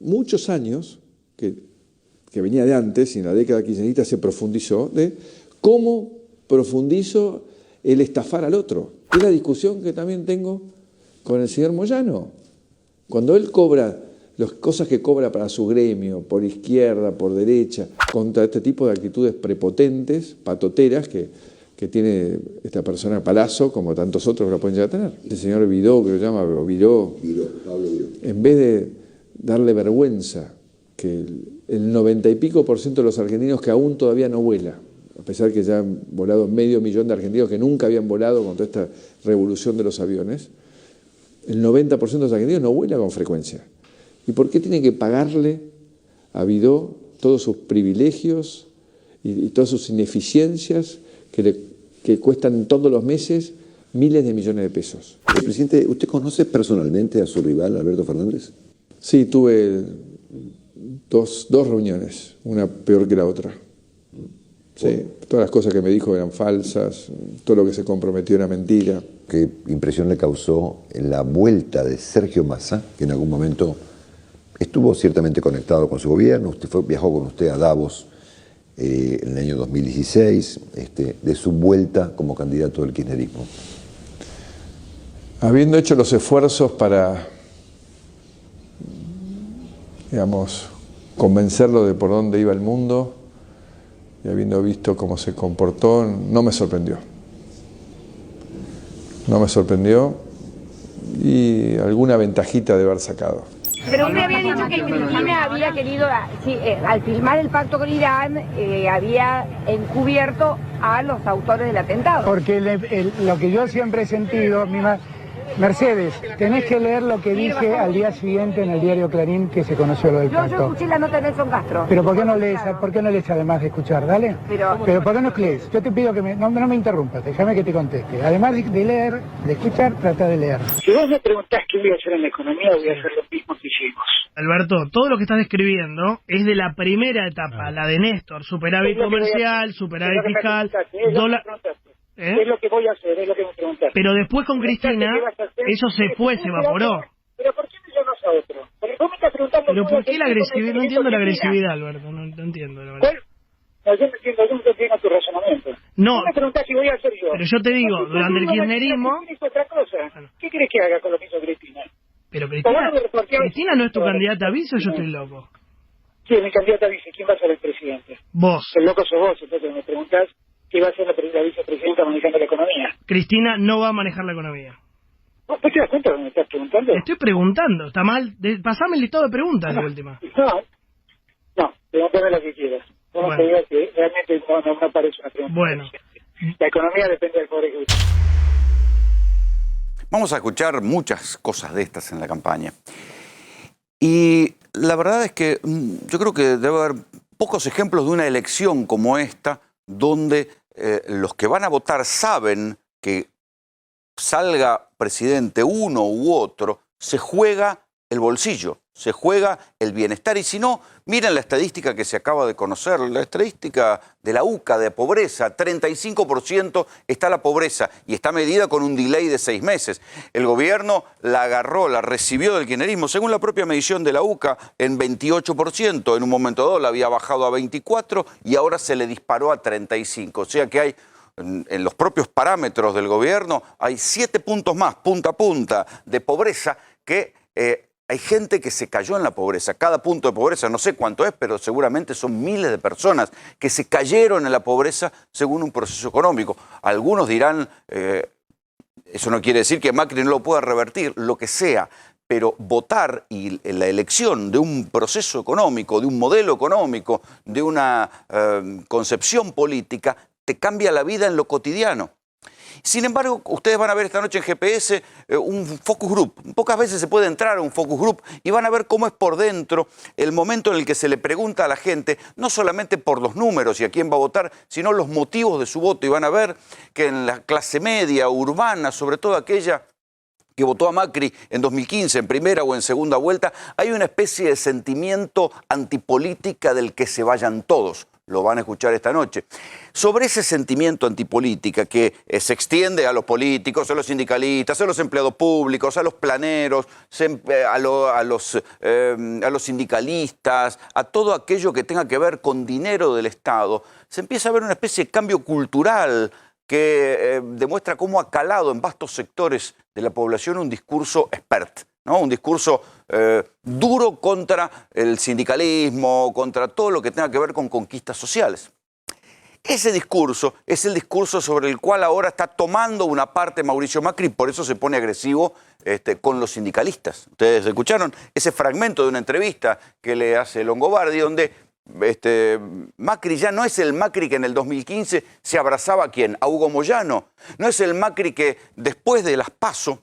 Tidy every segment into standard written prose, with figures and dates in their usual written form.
muchos años, que venía de antes, y en la década kirchnerista se profundizó, de cómo profundizo el estafar al otro. Es la discusión que también tengo con el señor Moyano. Cuando él cobra las cosas que cobra para su gremio, por izquierda, por derecha, contra este tipo de actitudes prepotentes, patoteras, que tiene esta persona Palazzo, como tantos otros que lo pueden llegar a tener. El señor Vidó, que lo llama Pablo Vidó, en vez de darle vergüenza que el 90 y pico % de los argentinos que aún todavía no vuela, a pesar que ya han volado 500.000 de argentinos que nunca habían volado con toda esta revolución de los aviones, el 90% de los argentinos no vuela con frecuencia. ¿Y por qué tienen que pagarle a Vidó todos sus privilegios y todas sus ineficiencias que cuestan todos los meses miles de millones de pesos? Presidente, ¿usted conoce personalmente a su rival, Alberto Fernández? Sí, tuve dos reuniones, una peor que la otra. Sí, todas las cosas que me dijo eran falsas, todo lo que se comprometió era mentira. ¿Qué impresión le causó la vuelta de Sergio Massa, que en algún momento estuvo ciertamente conectado con su gobierno? Usted viajó con usted a Davos en el año 2016, de su vuelta como candidato del kirchnerismo. Habiendo hecho los esfuerzos para, digamos, convencerlo de por dónde iba el mundo, y habiendo visto cómo se comportó, no me sorprendió. No me sorprendió, y alguna ventajita de haber sacado. Pero usted había dicho que Cristina había querido, al firmar el pacto con Irán, había encubierto a los autores del atentado. Porque lo que yo siempre he sentido, Mercedes, tenés que leer lo que dije al día siguiente en el diario Clarín, que se conoció lo del pacto. Yo escuché la nota de Nelson Castro. Pero ¿por qué no lees además de escuchar? Dale. Pero ¿por qué no lees? Yo te pido que no me interrumpas, déjame que te conteste. Además de leer, de escuchar, trata de leer. Si vos me preguntás qué voy a hacer en la economía, voy a hacer lo mismo que hicimos. Alberto, todo lo que estás describiendo es de la primera etapa, la de Néstor, superávit comercial, superávit fiscal, dólar... Es lo que voy a hacer, es lo que me preguntaste. Pero después con Cristina, eso se fue, se evaporó. Pero ¿por qué me llamas a otro? Porque vos me estás preguntando... Pero ¿por qué la agresividad? No entiendo la agresividad, Alberto, no entiendo, la verdad. No, yo no entiendo tu razonamiento. No, vos me preguntás si voy a hacer yo. Pero yo te digo, durante el kirchnerismo... Otra cosa. ¿Qué querés que haga con lo que hizo Cristina? Pero Cristina no es tu candidata a vice, o yo estoy loco. Sí, mi candidata a vice. ¿Quién va a ser el presidente? Vos. El loco sos vos, entonces me preguntás qué va a ser la vicepresidenta manejando la economía. Cristina no va a manejar la economía. ¿Vos te das cuenta de lo que me estás preguntando? Te estoy preguntando, está mal. Pasame el listado de preguntas de última. No, pregúntame lo que quieras. No me digas que realmente no parece una pregunta. Bueno. La economía depende del poder ejecutivo. Vamos a escuchar muchas cosas de estas en la campaña. Y la verdad es que yo creo que debe haber pocos ejemplos de una elección como esta, donde los que van a votar saben que salga presidente uno u otro, se juega el bolsillo, se juega el bienestar. Y si no, miren la estadística que se acaba de conocer, la estadística de la UCA de pobreza, 35% está la pobreza y está medida con un delay de 6 meses. El gobierno la agarró, la recibió del kirchnerismo, según la propia medición de la UCA, en 28%. En un momento dado la había bajado a 24% y ahora se le disparó a 35%. O sea que hay, en los propios parámetros del gobierno, hay 7 puntos más, punta a punta, de pobreza que... hay gente que se cayó en la pobreza. Cada punto de pobreza, no sé cuánto es, pero seguramente son miles de personas que se cayeron en la pobreza según un proceso económico. Algunos dirán, eso no quiere decir que Macri no lo pueda revertir, lo que sea, pero votar y la elección de un proceso económico, de un modelo económico, de una concepción política, te cambia la vida en lo cotidiano. Sin embargo, ustedes van a ver esta noche en GPS un focus group. Pocas veces se puede entrar a un focus group y van a ver cómo es por dentro el momento en el que se le pregunta a la gente, no solamente por los números y a quién va a votar, sino los motivos de su voto. Y van a ver que en la clase media, urbana, sobre todo aquella que votó a Macri en 2015, en primera o en segunda vuelta, hay una especie de sentimiento antipolítica del que se vayan todos. lo van a escuchar esta noche. Sobre ese sentimiento antipolítica que se extiende a los políticos, a los sindicalistas, a los empleados públicos, a los planeros, a los sindicalistas, a todo aquello que tenga que ver con dinero del Estado, se empieza a ver una especie de cambio cultural que demuestra cómo ha calado en vastos sectores de la población un discurso expert, ¿no? Un discurso duro contra el sindicalismo, contra todo lo que tenga que ver con conquistas sociales. Ese discurso es el discurso sobre el cual ahora está tomando una parte Mauricio Macri, por eso se pone agresivo con los sindicalistas. Ustedes escucharon ese fragmento de una entrevista que le hace Longobardi, donde Macri ya no es el Macri que en el 2015 se abrazaba a ¿quién? A Hugo Moyano. No es el Macri que después de las PASO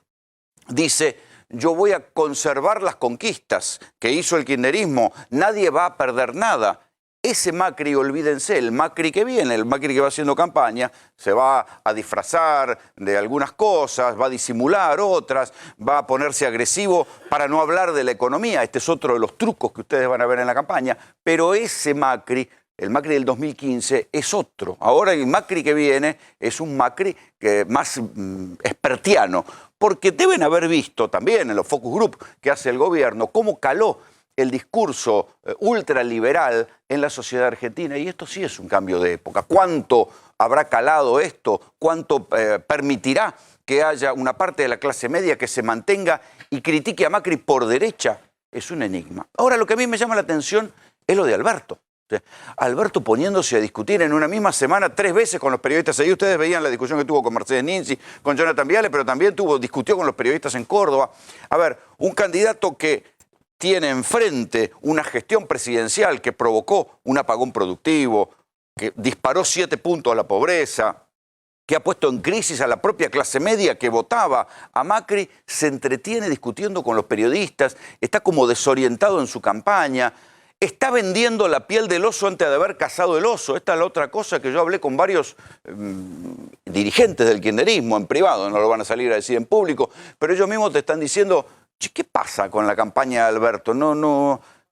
dice: yo voy a conservar las conquistas que hizo el kirchnerismo, nadie va a perder nada. Ese Macri, olvídense, el Macri que viene, el Macri que va haciendo campaña, se va a disfrazar de algunas cosas, va a disimular otras, va a ponerse agresivo para no hablar de la economía. Este es otro de los trucos que ustedes van a ver en la campaña. Pero ese Macri, el Macri del 2015, es otro. Ahora el Macri que viene es un Macri más expertiano, porque deben haber visto también en los focus group que hace el gobierno cómo caló el discurso ultraliberal en la sociedad argentina, y esto sí es un cambio de época. ¿Cuánto habrá calado esto? ¿Cuánto permitirá que haya una parte de la clase media que se mantenga y critique a Macri por derecha? Es un enigma. Ahora, lo que a mí me llama la atención es lo de Alberto. Alberto poniéndose a discutir en una misma semana 3 veces con los periodistas. Ahí ustedes veían la discusión que tuvo con Mercedes Ninzi, con Jonathan Viale, pero también discutió con los periodistas en Córdoba. A ver, un candidato que tiene enfrente una gestión presidencial que provocó un apagón productivo, que disparó 7 puntos a la pobreza, que ha puesto en crisis a la propia clase media que votaba a Macri, se entretiene discutiendo con los periodistas, está como desorientado en su campaña, está vendiendo la piel del oso antes de haber cazado el oso. Esta es la otra cosa que yo hablé con varios dirigentes del kirchnerismo en privado, no lo van a salir a decir en público, pero ellos mismos te están diciendo: ¿qué pasa con la campaña de Alberto?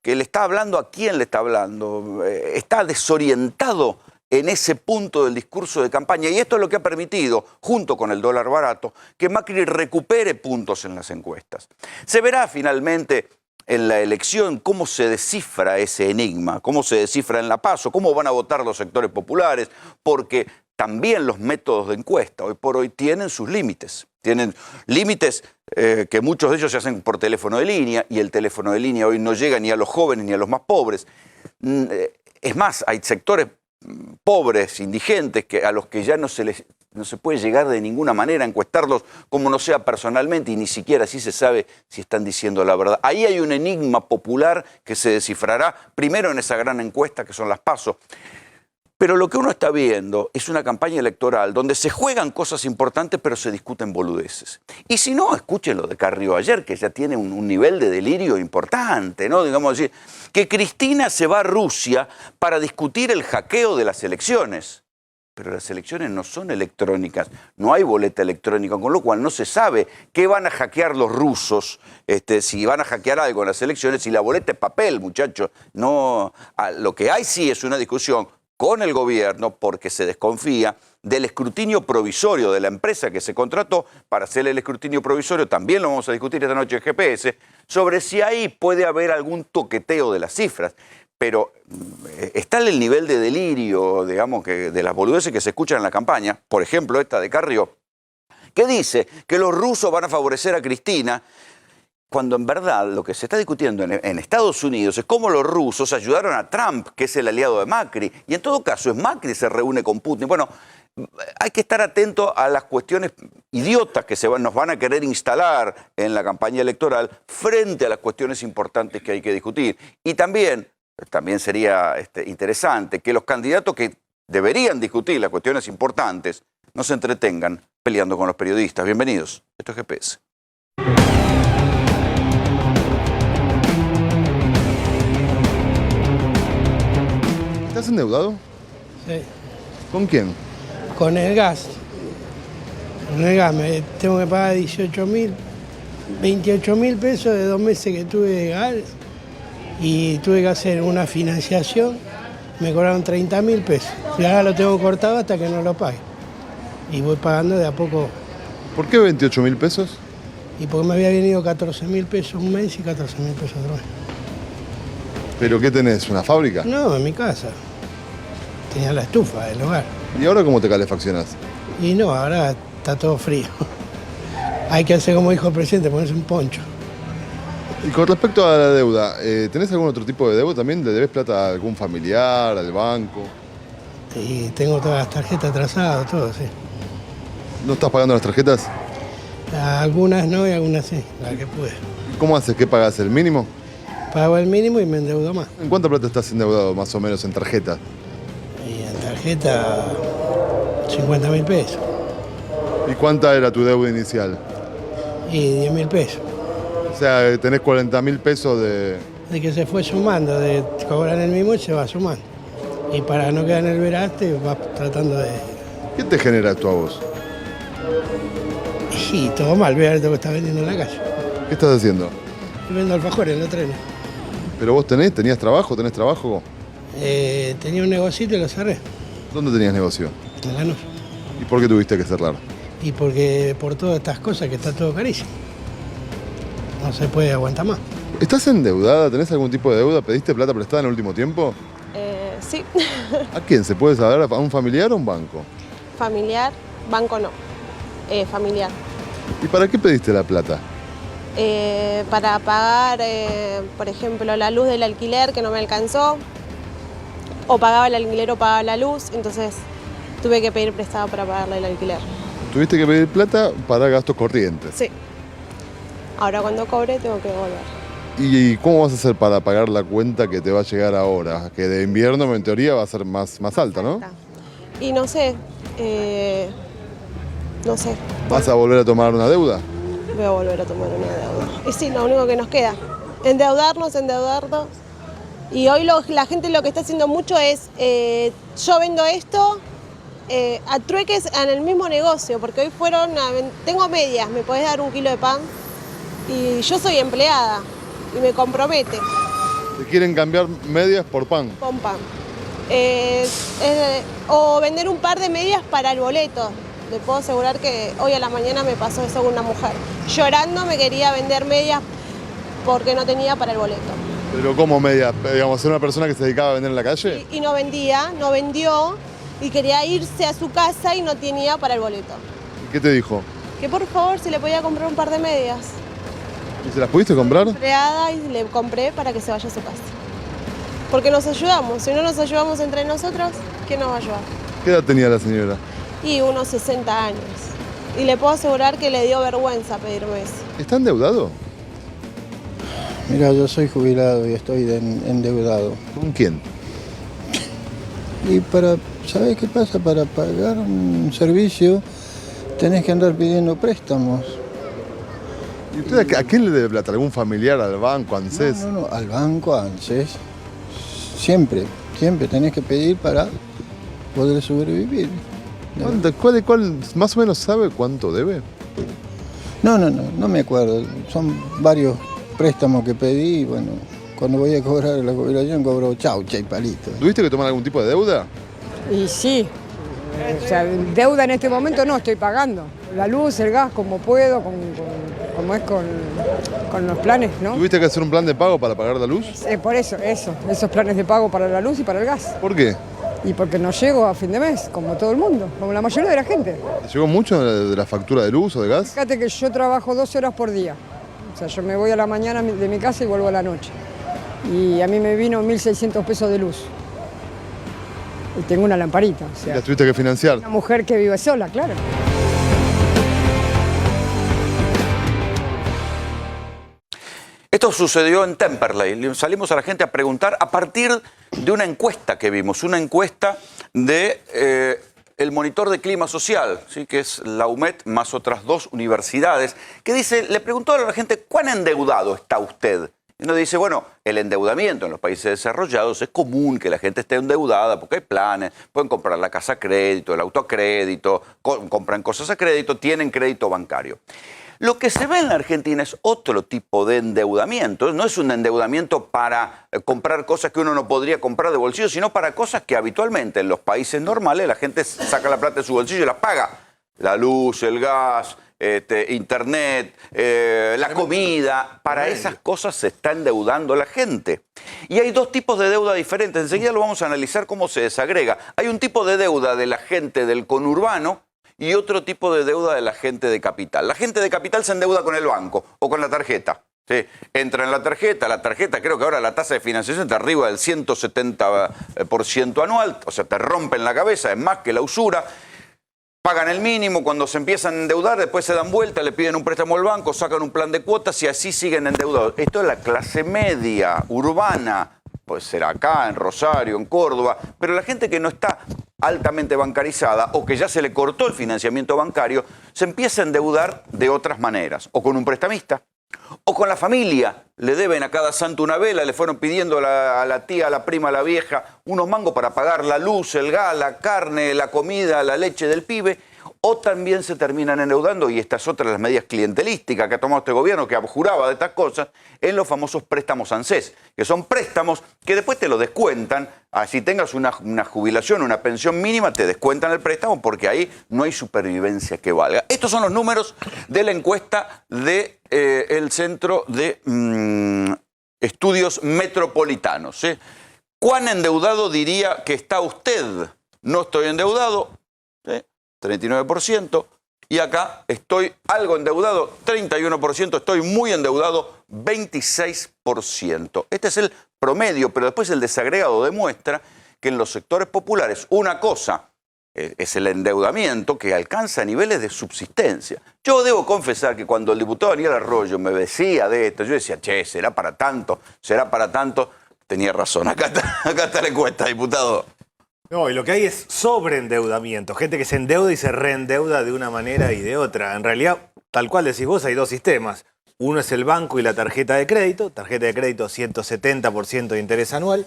Que le está hablando, ¿a quién le está hablando? Está desorientado en ese punto del discurso de campaña. Y esto es lo que ha permitido, junto con el dólar barato, que Macri recupere puntos en las encuestas. Se verá finalmente en la elección cómo se descifra ese enigma, cómo se descifra en la PASO, cómo van a votar los sectores populares, porque también los métodos de encuesta hoy por hoy tienen sus límites. Tienen límites que muchos de ellos se hacen por teléfono de línea, y el teléfono de línea hoy no llega ni a los jóvenes ni a los más pobres. Es más, hay sectores pobres, indigentes, a los que ya no se puede llegar de ninguna manera a encuestarlos como no sea personalmente, y ni siquiera así se sabe si están diciendo la verdad. Ahí hay un enigma popular que se descifrará primero en esa gran encuesta que son las PASO. Pero lo que uno está viendo es una campaña electoral donde se juegan cosas importantes pero se discuten boludeces. Y si no, escuchen lo de Carrió ayer, que ya tiene un nivel de delirio importante, ¿no? Digamos decir, que Cristina se va a Rusia para discutir el hackeo de las elecciones. Pero las elecciones no son electrónicas, no hay boleta electrónica, con lo cual no se sabe qué van a hackear los rusos, si van a hackear algo en las elecciones, si la boleta es papel, muchachos. No, lo que hay sí es una discusión con el gobierno, porque se desconfía del escrutinio provisorio de la empresa que se contrató para hacer el escrutinio provisorio. También lo vamos a discutir esta noche en GPS, sobre si ahí puede haber algún toqueteo de las cifras. Pero está el nivel de delirio, digamos, de las boludeces que se escuchan en la campaña, por ejemplo esta de Carrió, que dice que los rusos van a favorecer a Cristina, cuando en verdad lo que se está discutiendo en Estados Unidos es cómo los rusos ayudaron a Trump, que es el aliado de Macri, y en todo caso es Macri que se reúne con Putin. Bueno, hay que estar atento a las cuestiones idiotas que nos van a querer instalar en la campaña electoral frente a las cuestiones importantes que hay que discutir. Y también sería interesante que los candidatos que deberían discutir las cuestiones importantes no se entretengan peleando con los periodistas. Bienvenidos, esto es GPS. ¿Estás endeudado? Sí. ¿Con quién? Con el gas. Con el gas me tengo que pagar 28.000 pesos de 2 meses que tuve de gas, y tuve que hacer una financiación me cobraron 30.000 pesos. Y ahora lo tengo cortado hasta que no lo pague. Y voy pagando de a poco. ¿Por qué 28.000 pesos? Y porque me había venido 14.000 pesos un mes y 14.000 pesos otro mes. ¿Pero qué tenés? ¿Una fábrica? No, en mi casa. Tenía la estufa del hogar. ¿Y ahora cómo te calefaccionás? Y no, ahora está todo frío. Hay que hacer como dijo el presidente, ponerse un poncho. Y con respecto a la deuda, ¿tenés algún otro tipo de deuda también? ¿Le debes plata a algún familiar, al banco? Y tengo todas las tarjetas atrasadas, todo, sí. ¿No estás pagando las tarjetas? Algunas no y algunas sí, las que pude. ¿Y cómo haces? ¿Qué pagás? ¿El mínimo? Pago el mínimo y me endeudo más. ¿En cuánta plata estás endeudado más o menos en tarjeta? Y en tarjeta, 50.000 pesos. ¿Y cuánta era tu deuda inicial? Y 10.000 pesos. O sea, tenés 40.000 pesos de... De que se fue sumando, de cobrar el mismo y se va sumando. Y para no quedar en el veraste, vas tratando de... ¿Qué te genera esto a vos? Y todo mal, ve lo que está vendiendo en la calle. ¿Qué estás haciendo? Y vendo alfajores en los trenes. ¿Pero vos tenías trabajo? ¿Tenés trabajo? Tenía un negocito y lo cerré, ¿Dónde tenías negocio? en Lanús. ¿Y por qué tuviste que cerrar? Y porque por todas estas cosas que está todo carísimo. No se puede aguantar más. ¿Estás endeudada? ¿Tenés algún tipo de deuda? ¿Pediste plata prestada en el último tiempo? Sí. ¿A quién? ¿Se puede saber? ¿A un familiar o a un banco? Familiar, banco no. Familiar. ¿Y para qué pediste la plata? Para pagar, por ejemplo, la luz del alquiler que no me alcanzó. O pagaba el alquiler o pagaba la luz. Entonces tuve que pedir prestado para pagarle el alquiler. Tuviste que pedir plata para gastos corrientes. Sí. Ahora cuando cobre tengo que devolver. ¿Y cómo vas a hacer para pagar la cuenta que te va a llegar ahora? Que de invierno en teoría va a ser más alta, ¿no? Y no sé, no sé. ¿Vas a volver a tomar una deuda? Voy a volver a tomar una deuda. Y sí, lo único que nos queda. Endeudarnos. Y hoy la gente lo que está haciendo mucho es, yo vendo esto a trueques en el mismo negocio, porque hoy tengo medias, me podés dar 1 kilo de pan. Y yo soy empleada y me compromete. ¿Te quieren cambiar medias por pan? Con pan. O vender un par de medias para el boleto. Le puedo asegurar que hoy a la mañana me pasó eso con una mujer. Llorando me quería vender medias porque no tenía para el boleto. ¿Pero cómo medias? Digamos, ¿era una persona que se dedicaba a vender en la calle? Y no vendió y quería irse a su casa y no tenía para el boleto. ¿Y qué te dijo? Que por favor si le podía comprar un par de medias. ¿Y se las pudiste comprar? Empleada y le compré para que se vaya a su casa. Porque nos ayudamos. Si no nos ayudamos entre nosotros, ¿quién nos va a ayudar? ¿Qué edad tenía la señora? Y unos 60 años. Y le puedo asegurar que le dio vergüenza pedirme eso. ¿Está endeudado? Mira, yo soy jubilado y estoy endeudado. ¿Con quién? Y ¿sabes qué pasa? Para pagar un servicio tenés que andar pidiendo préstamos. ¿Y usted a quién le debe plata? ¿Algún familiar, al banco, a ANSES? No, al banco, a ANSES. Siempre tenés que pedir para poder sobrevivir. ¿Cuál más o menos sabe cuánto debe? No me acuerdo. Son varios préstamos que pedí y bueno, cuando voy a cobrar la jubilación cobro chaucha y palito. ¿Tuviste que tomar algún tipo de deuda? Y sí, o sea, deuda en este momento no estoy pagando. La luz, el gas, como puedo, como es con los planes, ¿no? ¿Tuviste que hacer un plan de pago para pagar la luz? Por esos planes de pago para la luz y para el gas. ¿Por qué? Y porque no llego a fin de mes, como todo el mundo, como la mayoría de la gente. ¿Te llegó mucho de la factura de luz o de gas? Fíjate que yo trabajo 12 horas por día. O sea, yo me voy a la mañana de mi casa y vuelvo a la noche. Y a mí me vino 1.600 pesos de luz. Y tengo una lamparita. O sea, ¿La tuviste que financiar? Una mujer que vive sola, claro. Esto sucedió en Temperley. Salimos a la gente a preguntar a partir de una encuesta que vimos, una encuesta de el Monitor de Clima Social, ¿sí? Que es la UMED más otras 2 universidades, que dice, le preguntó a la gente, ¿cuán endeudado está usted? Y uno dice, bueno, el endeudamiento en los países desarrollados es común que la gente esté endeudada porque hay planes, pueden comprar la casa a crédito, el auto a crédito, compran cosas a crédito, tienen crédito bancario. Lo que se ve en la Argentina es otro tipo de endeudamiento. No es un endeudamiento para comprar cosas que uno no podría comprar de bolsillo, sino para cosas que habitualmente en los países normales la gente saca la plata de su bolsillo y las paga. La luz, el gas, internet, la comida. Para esas cosas se está endeudando la gente. Y hay dos tipos de deuda diferentes. Enseguida lo vamos a analizar cómo se desagrega. Hay un tipo de deuda de la gente del conurbano y otro tipo de deuda de la gente de capital. La gente de capital se endeuda con el banco o con la tarjeta. ¿Sí? Entra en la tarjeta creo que ahora la tasa de financiación está arriba del 170% anual, o sea, te rompen la cabeza, es más que la usura. Pagan el mínimo, cuando se empiezan a endeudar, después se dan vuelta, le piden un préstamo al banco, sacan un plan de cuotas y así siguen endeudados. Esto es la clase media, urbana, puede ser acá, en Rosario, en Córdoba, pero la gente que no está altamente bancarizada o que ya se le cortó el financiamiento bancario, se empieza a endeudar de otras maneras, o con un prestamista, o con la familia. Le deben a cada santo una vela, le fueron pidiendo a la tía, a la prima, a la vieja, unos mangos para pagar la luz, el gas, la carne, la comida, la leche del pibe, o también se terminan endeudando, y esta es otra de las medidas clientelísticas que ha tomado este gobierno, que abjuraba de estas cosas, en los famosos préstamos ANSES, que son préstamos que después te lo descuentan. Si tengas una jubilación, una pensión mínima, te descuentan el préstamo porque ahí no hay supervivencia que valga. Estos son los números de la encuesta del Centro de Estudios Metropolitanos. ¿Cuán endeudado diría que está usted? No estoy endeudado, 39%, y acá estoy algo endeudado, 31%, estoy muy endeudado, 26%. Este es el promedio, pero después el desagregado demuestra que en los sectores populares una cosa es el endeudamiento que alcanza niveles de subsistencia. Yo debo confesar que cuando el diputado Daniel Arroyo me decía de esto, yo decía, che, será para tanto, tenía razón. Acá está la encuesta, diputado. No, y lo que hay es sobreendeudamiento. Gente que se endeuda y se reendeuda de una manera y de otra. En realidad, tal cual decís vos, hay dos sistemas. Uno es el banco y la tarjeta de crédito. Tarjeta de crédito, 170% de interés anual.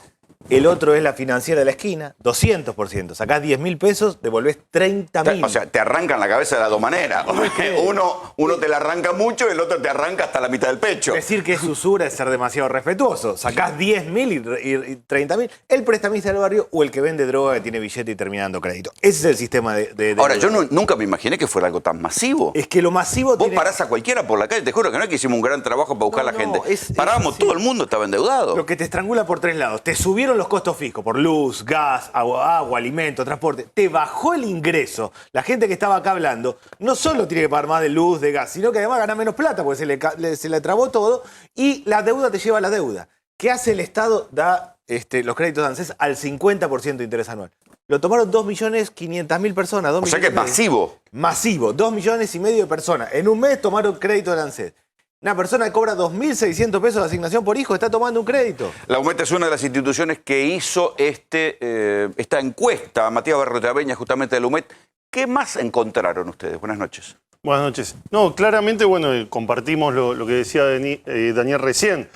El otro es la financiera de la esquina, 200%. Sacás 10.000 pesos, devolvés 30.000. O sea, te arrancan la cabeza de las dos maneras. Uno te la arranca mucho y el otro te arranca hasta la mitad del pecho. Decir que es usura es ser demasiado respetuoso. Sacás 10.000 y 30.000. El prestamista del barrio o el que vende droga que tiene billete y termina dando crédito. Ese es el sistema de Ahora, yo nunca me imaginé que fuera algo tan masivo. Es que lo masivo Vos parás a cualquiera por la calle, te juro que no es que hicimos un gran trabajo para buscar a la gente. Parábamos, todo el mundo estaba endeudado. Lo que te estrangula por tres lados. Te subieron los costos fijos por luz, gas, agua, alimento, transporte. Te bajó el ingreso. La gente que estaba acá hablando no solo tiene que pagar más de luz, de gas, sino que además gana menos plata porque se le trabó todo y la deuda te lleva a la deuda. ¿Qué hace el Estado? Da los créditos de ANSES al 50% de interés anual. Lo tomaron 2.500.000 personas. O sea que es masivo. Masivo. 2,5 millones de personas. En un mes tomaron crédito de ANSES. Una persona que cobra 2.600 pesos de asignación por hijo está tomando un crédito. La UMET es una de las instituciones que hizo esta encuesta. Matías Barrotaveña, justamente de la UMET. ¿Qué más encontraron ustedes? Buenas noches. Buenas noches. No, claramente, compartimos lo que decía Daniel recién.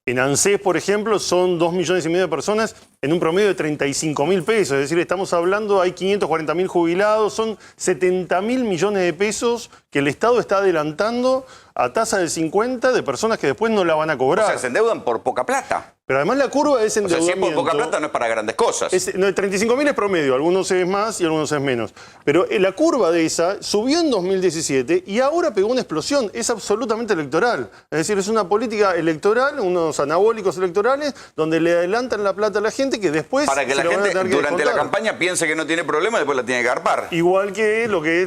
En ANSES, por ejemplo, son 2,5 millones de personas en un promedio de 35.000 pesos. Es decir, estamos hablando, hay 540.000 jubilados, son 70.000 millones de pesos que el Estado está adelantando a tasa del 50 de personas que después no la van a cobrar. O sea, se endeudan por poca plata. Pero además la curva es endeudamiento. O sea, si es por poca plata no es para grandes cosas. 35.000 es promedio, algunos es más y algunos es menos. Pero la curva de esa subió en 2017 y ahora pegó una explosión. Es absolutamente electoral. Es decir, es una política electoral, unos anabólicos electorales, donde le adelantan la plata a la gente que después... Para que la gente durante la campaña piense que no tiene problema y después la tiene que garpar. Igual que lo que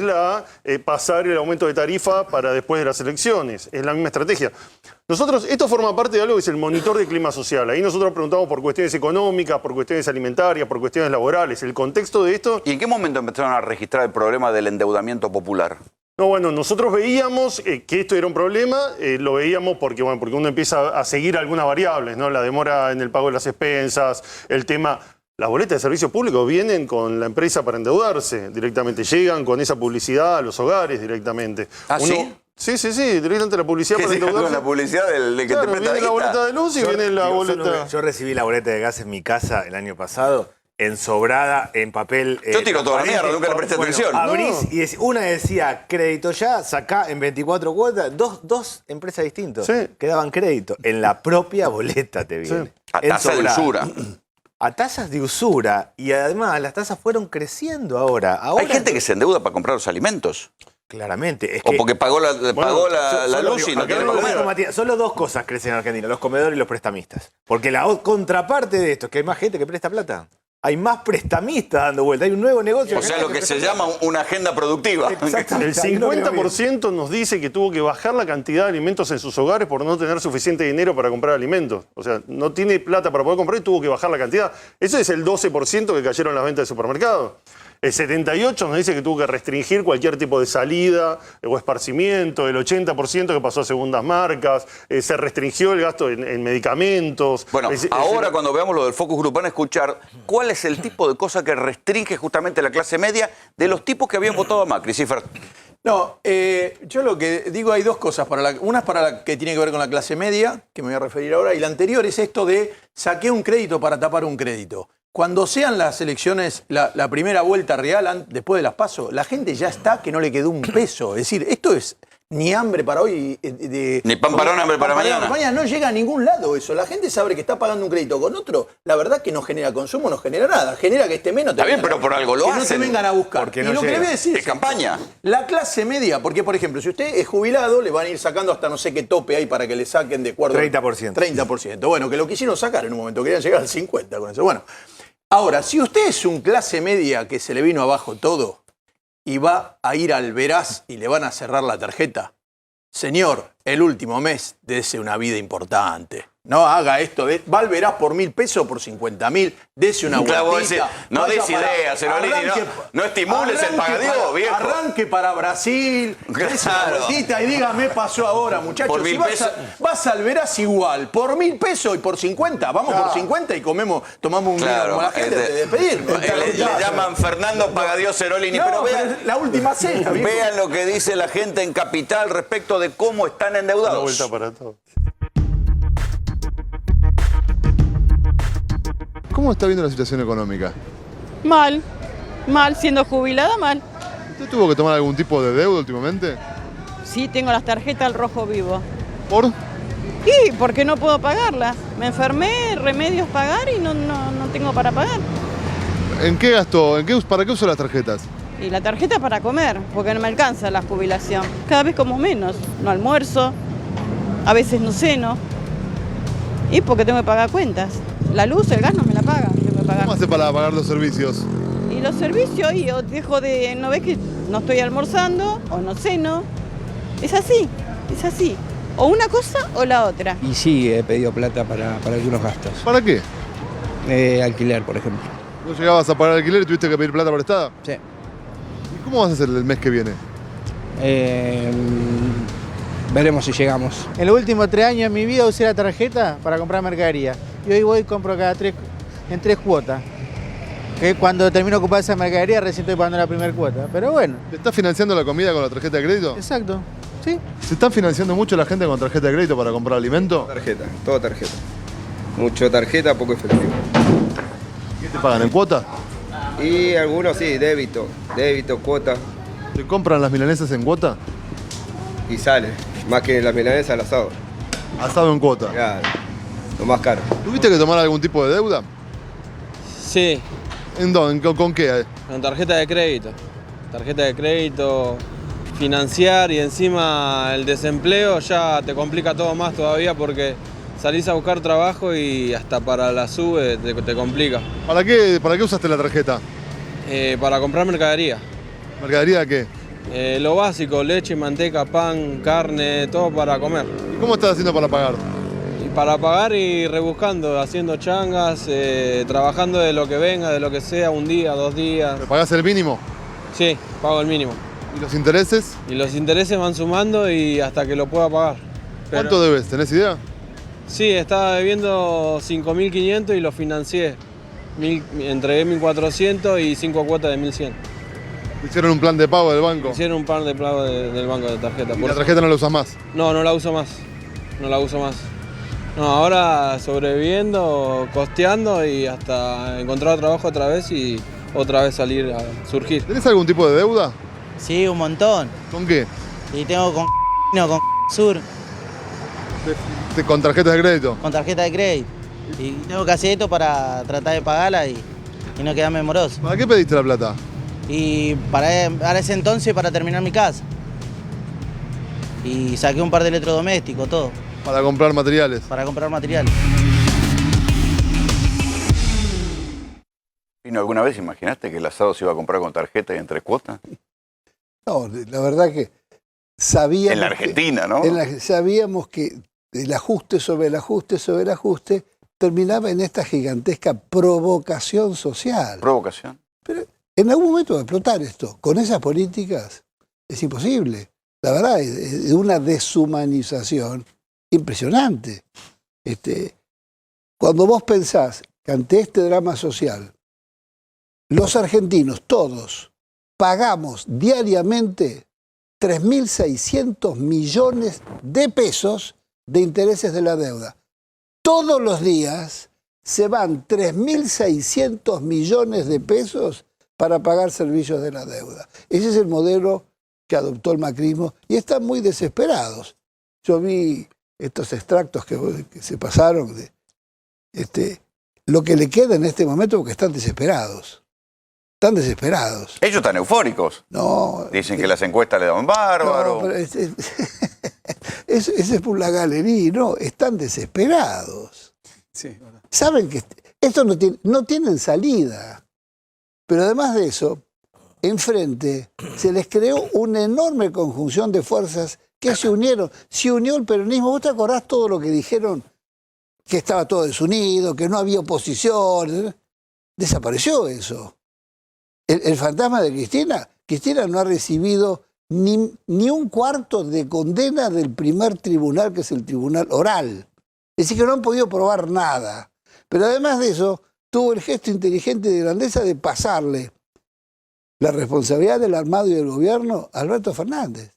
es pasar el aumento de tarifa para después de las elecciones. Es la misma estrategia. Nosotros, esto forma parte de algo que es el monitor de clima social. Ahí nosotros preguntamos por cuestiones económicas, por cuestiones alimentarias, por cuestiones laborales. El contexto de esto... ¿Y en qué momento empezaron a registrar el problema del endeudamiento popular? No, nosotros veíamos que esto era un problema, lo veíamos porque uno empieza a seguir algunas variables, ¿no? La demora en el pago de las expensas, el tema... Las boletas de servicio público vienen con la empresa para endeudarse directamente, llegan con esa publicidad a los hogares directamente. ¿Ah, sí? Sí, directamente la publicidad para endeudarse. Con la publicidad del que te presta viene la boleta de luz y viene la boleta... Yo recibí la boleta de gas en mi casa el año pasado ensobrada en papel. Yo tiro toda la mierda, nunca le presté atención. Abrís y una decía crédito ya, sacá en 24 cuotas. Dos empresas distintas que daban crédito. En la propia boleta te viene. A tasa de usura. A tasas de usura. Y además las tasas fueron creciendo ahora. Hay gente que se endeuda para comprar los alimentos. Claramente. O porque pagó la luz y no tiene para comer. Matías, solo dos cosas crecen en Argentina: los comedores y los prestamistas. Porque la contraparte de esto es que hay más gente que presta plata. Hay más prestamistas dando vuelta. Hay un nuevo negocio. O sea, lo que se llama una agenda productiva. El 50% nos dice que tuvo que bajar la cantidad de alimentos en sus hogares por no tener suficiente dinero para comprar alimentos. O sea, no tiene plata para poder comprar y tuvo que bajar la cantidad. Ese es el 12% que cayeron las ventas de supermercados. El 78% nos dice que tuvo que restringir cualquier tipo de salida o esparcimiento. El 80% que pasó a segundas marcas. Se restringió el gasto en medicamentos. Bueno, ahora cuando veamos lo del focus group van a escuchar cuál es el tipo de cosa que restringe justamente la clase media de los tipos que habían votado a Macri. Cifer. No, yo lo que digo, hay dos cosas. Una es para la que tiene que ver con la clase media, que me voy a referir ahora, y la anterior es esto de saqué un crédito para tapar un crédito. Cuando sean las elecciones, la primera vuelta real, después de las PASO, la gente ya está que no le quedó un peso. Es decir, esto es ni hambre para hoy. Ni pan para hoy, hambre para mañana. No llega a ningún lado eso. La gente sabe que está pagando un crédito con otro. La verdad que no genera consumo, no genera nada. Genera que esté menos. Está bien, pero por algo lo hacen. Que no te vengan a buscar. Y lo que le voy a decir es campaña. La clase media, porque por ejemplo, si usted es jubilado, le van a ir sacando hasta no sé qué tope hay para que le saquen de acuerdo. 30%. 30%. Bueno, que lo quisieron sacar en un momento. Querían llegar al 50% con eso. Bueno. Ahora, si usted es un clase media que se le vino abajo todo y va a ir al Veraz y le van a cerrar la tarjeta, señor, el último mes dese una vida importante. No haga esto, va al Veraz por 1.000 pesos, por 50.000, dese una vueltita. No des ideas, Cerolini, no estimules el pagadío, viejo. Arranque para Brasil, dese una vueltita y diga, me pasó ahora, muchachos. Por si 1.000 pesos. vas al Veraz igual, por 1.000 pesos y por 50, vamos por 50 y tomamos un vino como la gente de despedirnos. Le llaman Fernando Pagadiós Cerolini, pero vean la última cena. Vean lo que dice la gente en Capital respecto de cómo están endeudados. Una vuelta para todos. ¿Cómo está viendo la situación económica? Mal, siendo jubilada, mal. ¿Usted tuvo que tomar algún tipo de deuda últimamente? Sí, tengo las tarjetas al rojo vivo. ¿Por? Sí, porque no puedo pagarlas. Me enfermé, remedios pagar y no tengo para pagar. ¿En qué gastó? ¿Para qué usó las tarjetas? Y la tarjeta para comer, porque no me alcanza la jubilación. Cada vez como menos, no almuerzo, a veces no ceno. Y porque tengo que pagar cuentas. La luz, el gas no me la pagan. ¿Cómo hace para pagar los servicios? Y los servicios, y yo dejo de... ¿No ves que no estoy almorzando o no ceno? Es así. O una cosa o la otra. Y sí, he pedido plata para algunos gastos. ¿Para qué? Alquiler, por ejemplo. ¿Vos llegabas a pagar alquiler y tuviste que pedir plata prestada? Sí. ¿Y cómo vas a hacer el mes que viene? Veremos si llegamos. En los últimos 3 años de mi vida usé la tarjeta para comprar mercadería. Y hoy voy y compro en 3 cuotas. Que cuando termino de ocupar esa mercadería recién estoy pagando la primera cuota. Pero bueno. ¿Te estás financiando la comida con la tarjeta de crédito? Exacto, sí. ¿Se están financiando mucho la gente con tarjeta de crédito para comprar alimento? Todo tarjeta. Mucho tarjeta, poco efectivo. ¿Qué te pagan, en cuota? Y algunos sí, débito, cuota. ¿Te compran las milanesas en cuota? Y sale, más que la milanesa al asado. Asado en cuota. Claro, lo más caro. ¿Tuviste que tomar algún tipo de deuda? Sí. ¿En dónde? ¿Con qué? Con tarjeta de crédito. Tarjeta de crédito, financiar y encima el desempleo ya te complica todo más todavía porque salís a buscar trabajo y hasta para la sube te complica. ¿Para qué usaste la tarjeta? Para comprar mercadería. ¿Mercadería qué? Lo básico, leche, manteca, pan, carne, todo para comer. ¿Y cómo estás haciendo para pagar? Y para pagar y rebuscando, haciendo changas, trabajando de lo que venga, de lo que sea, un día, 2 días. ¿Te pagás el mínimo? Sí, pago el mínimo. ¿Y los intereses? Y los intereses van sumando y hasta que lo pueda pagar. ¿Cuánto debes? ¿Tenés idea? Sí, estaba debiendo 5.500 y lo financié. Entregué 1.400 y 5 cuotas de 1.100. ¿Hicieron un plan de pago del banco? Hicieron un plan de pago del banco de tarjeta. ¿Y la tarjeta no la usas más? No la uso más. No la uso más. No, ahora sobreviviendo, costeando y hasta encontrar trabajo otra vez y otra vez salir a surgir. ¿Tenés algún tipo de deuda? Sí, un montón. ¿Con qué? Y tengo con Sur, ¿Con tarjetas de crédito? con tarjeta de crédito. Y tengo que hacer esto para tratar de pagarla y no quedarme moroso. ¿Para qué pediste la plata? Y para ese entonces para terminar mi casa. Y saqué un par de electrodomésticos, todo. Para comprar materiales. Para comprar materiales. ¿Vino alguna vez, imaginaste que el asado se iba a comprar con tarjeta y en 3 cuotas? No, la verdad que sabíamos... En la Argentina, ¿no? Sabíamos que el ajuste sobre el ajuste sobre el ajuste terminaba en esta gigantesca provocación social. Provocación. Pero en algún momento va a explotar esto. Con esas políticas es imposible. La verdad, es una deshumanización impresionante. Cuando vos pensás que ante este drama social, los argentinos, todos, pagamos diariamente 3.600 millones de pesos de intereses de la deuda. Todos los días se van 3.600 millones de pesos para pagar servicios de la deuda. Ese es el modelo que adoptó el macrismo y están muy desesperados. Yo vi estos extractos que se pasaron de lo que le queda en este momento porque están desesperados. Están desesperados. Ellos están eufóricos. No. Dicen que las encuestas le dan bárbaro. No, pero ese es por la galería, no, están desesperados. Sí. Saben que esto no tienen salida. Pero además de eso, enfrente se les creó una enorme conjunción de fuerzas que se unieron. Se unió el peronismo. ¿Vos te acordás todo lo que dijeron? Que estaba todo desunido, que no había oposición. Desapareció eso. El fantasma de Cristina. Cristina no ha recibido ni un cuarto de condena del primer tribunal, que es el tribunal oral. Es decir, que no han podido probar nada. Pero además de eso, tuvo el gesto inteligente de grandeza de pasarle la responsabilidad del armado y del gobierno a Alberto Fernández.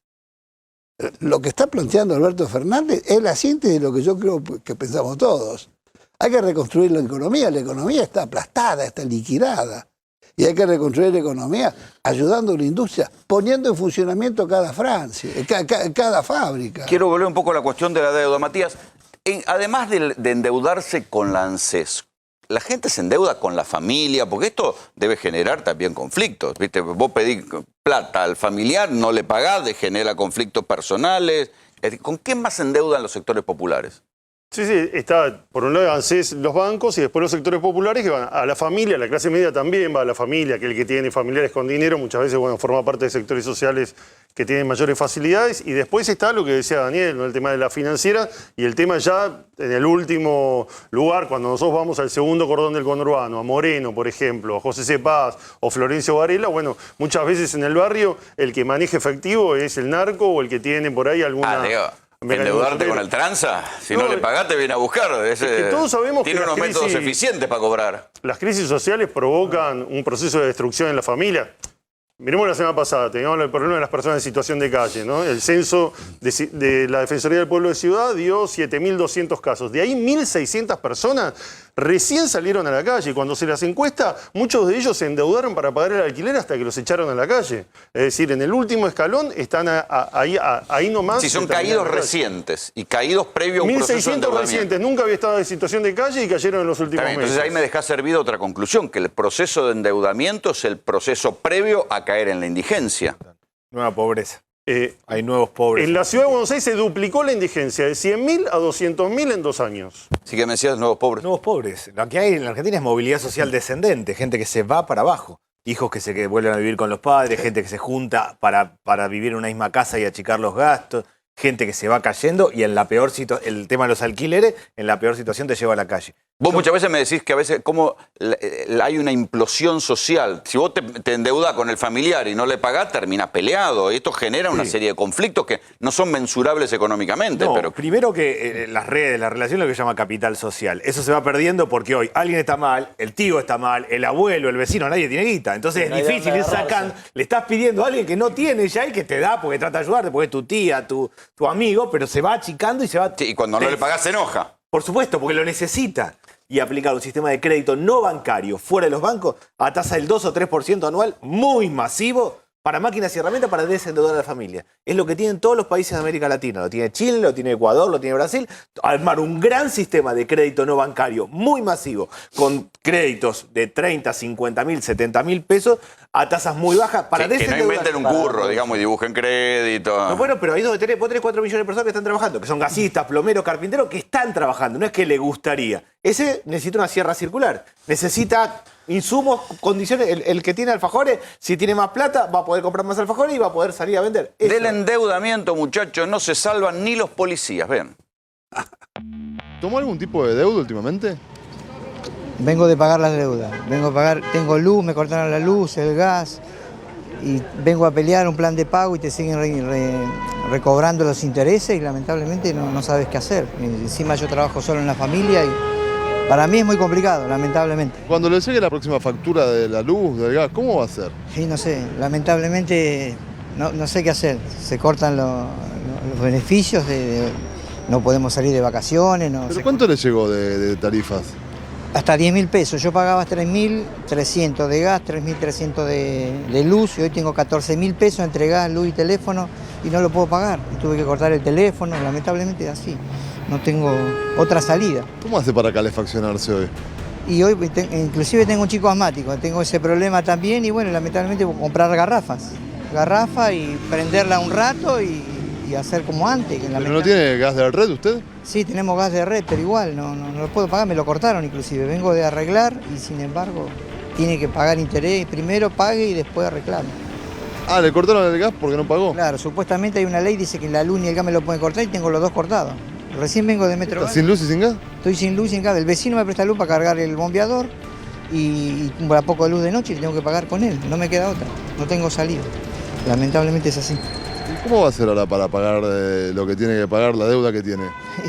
Lo que está planteando Alberto Fernández es la síntesis de lo que yo creo que pensamos todos. Hay que reconstruir la economía está aplastada, está liquidada. Y hay que reconstruir la economía ayudando a la industria, poniendo en funcionamiento cada fábrica. Quiero volver un poco a la cuestión de la deuda, Matías. Además de endeudarse con la ANSES, la gente se endeuda con la familia, porque esto debe generar también conflictos. ¿Viste? Vos pedís plata al familiar, no le pagás, genera conflictos personales. ¿Con qué más se endeudan los sectores populares? Sí, está por un lado ANSES, los bancos, y después los sectores populares que van a la familia, a la clase media también va a la familia, que el que tiene familiares con dinero muchas veces forma parte de sectores sociales que tienen mayores facilidades, y después está lo que decía Daniel, ¿no? El tema de la financiera, y el tema ya en el último lugar, cuando nosotros vamos al segundo cordón del conurbano, a Moreno, por ejemplo, a José C. Paz o Florencio Varela, muchas veces en el barrio el que maneja efectivo es el narco o el que tiene por ahí alguna... ¿Endeudarte con el tranza? Si no le pagás, te viene a buscar. Todos sabemos tiene que unos métodos eficientes para cobrar. Las crisis sociales provocan un proceso de destrucción en la familia. Miremos la semana pasada, teníamos el problema de las personas en situación de calle, ¿no? El censo de la Defensoría del Pueblo de Ciudad dio 7.200 casos. De ahí 1.600 personas recién salieron a la calle. Cuando se las encuesta, muchos de ellos se endeudaron para pagar el alquiler hasta que los echaron a la calle. Es decir, en el último escalón están ahí nomás. Si son caídos recientes y caídos previo a un proceso de 1.600 endeudamiento. recientes, nunca había estado en situación de calle y cayeron en los últimos meses. Entonces ahí me dejás servida otra conclusión, que el proceso de endeudamiento es el proceso previo a caer en la indigencia. Nueva pobreza. Hay nuevos pobres. En la Ciudad de Buenos Aires se duplicó la indigencia de 100.000 a 200.000 en 2 años. Así que me decías nuevos pobres. Nuevos pobres. Lo que hay en la Argentina es movilidad social descendente, gente que se va para abajo. Hijos que vuelven a vivir con los padres, gente que se junta para vivir en una misma casa y achicar los gastos, gente que se va cayendo y en la peor situación, el tema de los alquileres, en la peor situación te lleva a la calle. Vos muchas veces me decís que a veces como hay una implosión social. Si vos te endeudás con el familiar y no le pagás, terminás peleado. Y esto genera una serie de conflictos que no son mensurables económicamente. No, pero primero que las redes, la relación, lo que se llama capital social. Eso se va perdiendo porque hoy alguien está mal, el tío está mal, el abuelo, el vecino, nadie tiene guita. Entonces es difícil ir sacando. Le estás pidiendo a alguien que no tiene ya y que te da porque trata de ayudarte, porque es tu tía, tu amigo, pero se va achicando y se va... Sí, y cuando no le pagás se enoja. Por supuesto, porque lo necesita. Y aplicar un sistema de crédito no bancario fuera de los bancos a tasa del 2 o 3% anual, muy masivo, para máquinas y herramientas para desendeudar a la familia. Es lo que tienen todos los países de América Latina. Lo tiene Chile, lo tiene Ecuador, lo tiene Brasil. Armar un gran sistema de crédito no bancario muy masivo, con créditos de 30, 50 mil, 70 mil pesos a tasas muy bajas para desendeudar. Que no inventen un curro, digamos, y dibujen crédito. No, bueno, pero ahí donde tenés, vos tenés 4 millones de personas que están trabajando, que son gasistas, plomeros, carpinteros, que están trabajando. No es que le gustaría. Ese necesita una sierra circular. Necesita insumos, condiciones. El que tiene alfajores, si tiene más plata, va a poder comprar más alfajores y va a poder salir a vender. Eso. Del endeudamiento, muchachos, no se salvan ni los policías, ven. ¿Tomó algún tipo de deuda últimamente? Vengo de pagar las deudas. Vengo a pagar, tengo luz, me cortaron la luz, el gas, y vengo a pelear un plan de pago y te siguen recobrando los intereses y lamentablemente no sabes qué hacer. Encima yo trabajo solo en la familia y para mí es muy complicado, lamentablemente. Cuando le llegue la próxima factura de la luz, del gas, ¿cómo va a ser? Sí, no sé, lamentablemente no sé qué hacer. Se cortan los beneficios, no podemos salir de vacaciones. ¿Pero cuánto le llegó de tarifas? Hasta 10.000 pesos. Yo pagaba 3.300 de gas, 3.300 de luz y hoy tengo 14.000 pesos entre gas, luz y teléfono y no lo puedo pagar. Y tuve que cortar el teléfono, lamentablemente es así. No tengo otra salida. ¿Cómo hace para calefaccionarse hoy? Y hoy inclusive tengo un chico asmático, tengo ese problema también y bueno, lamentablemente voy a comprar garrafas y prenderla un rato y hacer como antes. ¿Pero no tiene gas de red usted? Sí, tenemos gas de red, pero igual no lo puedo pagar, me lo cortaron inclusive. Vengo de arreglar y sin embargo tiene que pagar interés, primero pague y después reclame. Ah, ¿le cortaron el gas porque no pagó? Claro, supuestamente hay una ley, dice que la luz ni el gas me lo pueden cortar y tengo los dos cortados. Recién vengo de Metro. ¿Estás sin luz y sin gas? Estoy sin luz y sin gas. El vecino me presta luz para cargar el bombeador y a poco de luz de noche y tengo que pagar con él. No me queda otra, no tengo salida. Lamentablemente es así. ¿Y cómo va a hacer ahora para pagar lo que tiene que pagar, la deuda que tiene?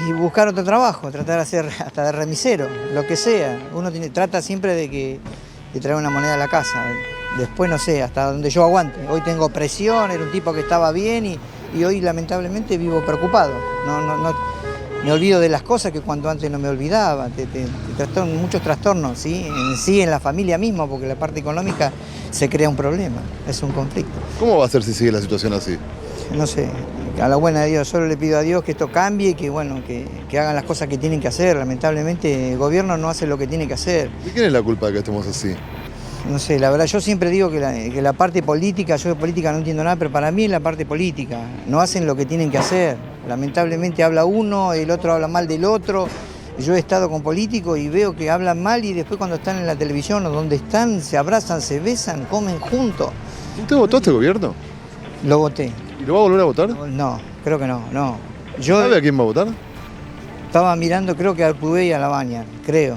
Y buscar otro trabajo, tratar de hacer hasta de remisero, lo que sea. Uno trata siempre de traer una moneda a la casa. Después no sé, hasta donde yo aguante. Hoy tengo presión, era un tipo que estaba bien y hoy lamentablemente vivo preocupado. Me olvido de las cosas que cuando antes no me olvidaba. Muchos trastornos, ¿sí? En la familia misma, porque la parte económica se crea un problema, es un conflicto. ¿Cómo va a ser si sigue la situación así? No sé, a la buena de Dios, solo le pido a Dios que esto cambie y que hagan las cosas que tienen que hacer. Lamentablemente el gobierno no hace lo que tiene que hacer. ¿De quién es la culpa de que estemos así? No sé, la verdad yo siempre digo que la parte política, yo de política no entiendo nada, pero para mí es la parte política. No hacen lo que tienen que hacer. Lamentablemente habla uno, el otro habla mal del otro. Yo he estado con políticos y veo que hablan mal y después cuando están en la televisión o donde están, se abrazan, se besan, comen juntos. ¿Usted votó a este gobierno? Lo voté. ¿Y lo va a volver a votar? No, creo que no. ¿Sabe a quién va a votar? Estaba mirando, creo que al Pubé y a la Baña, creo,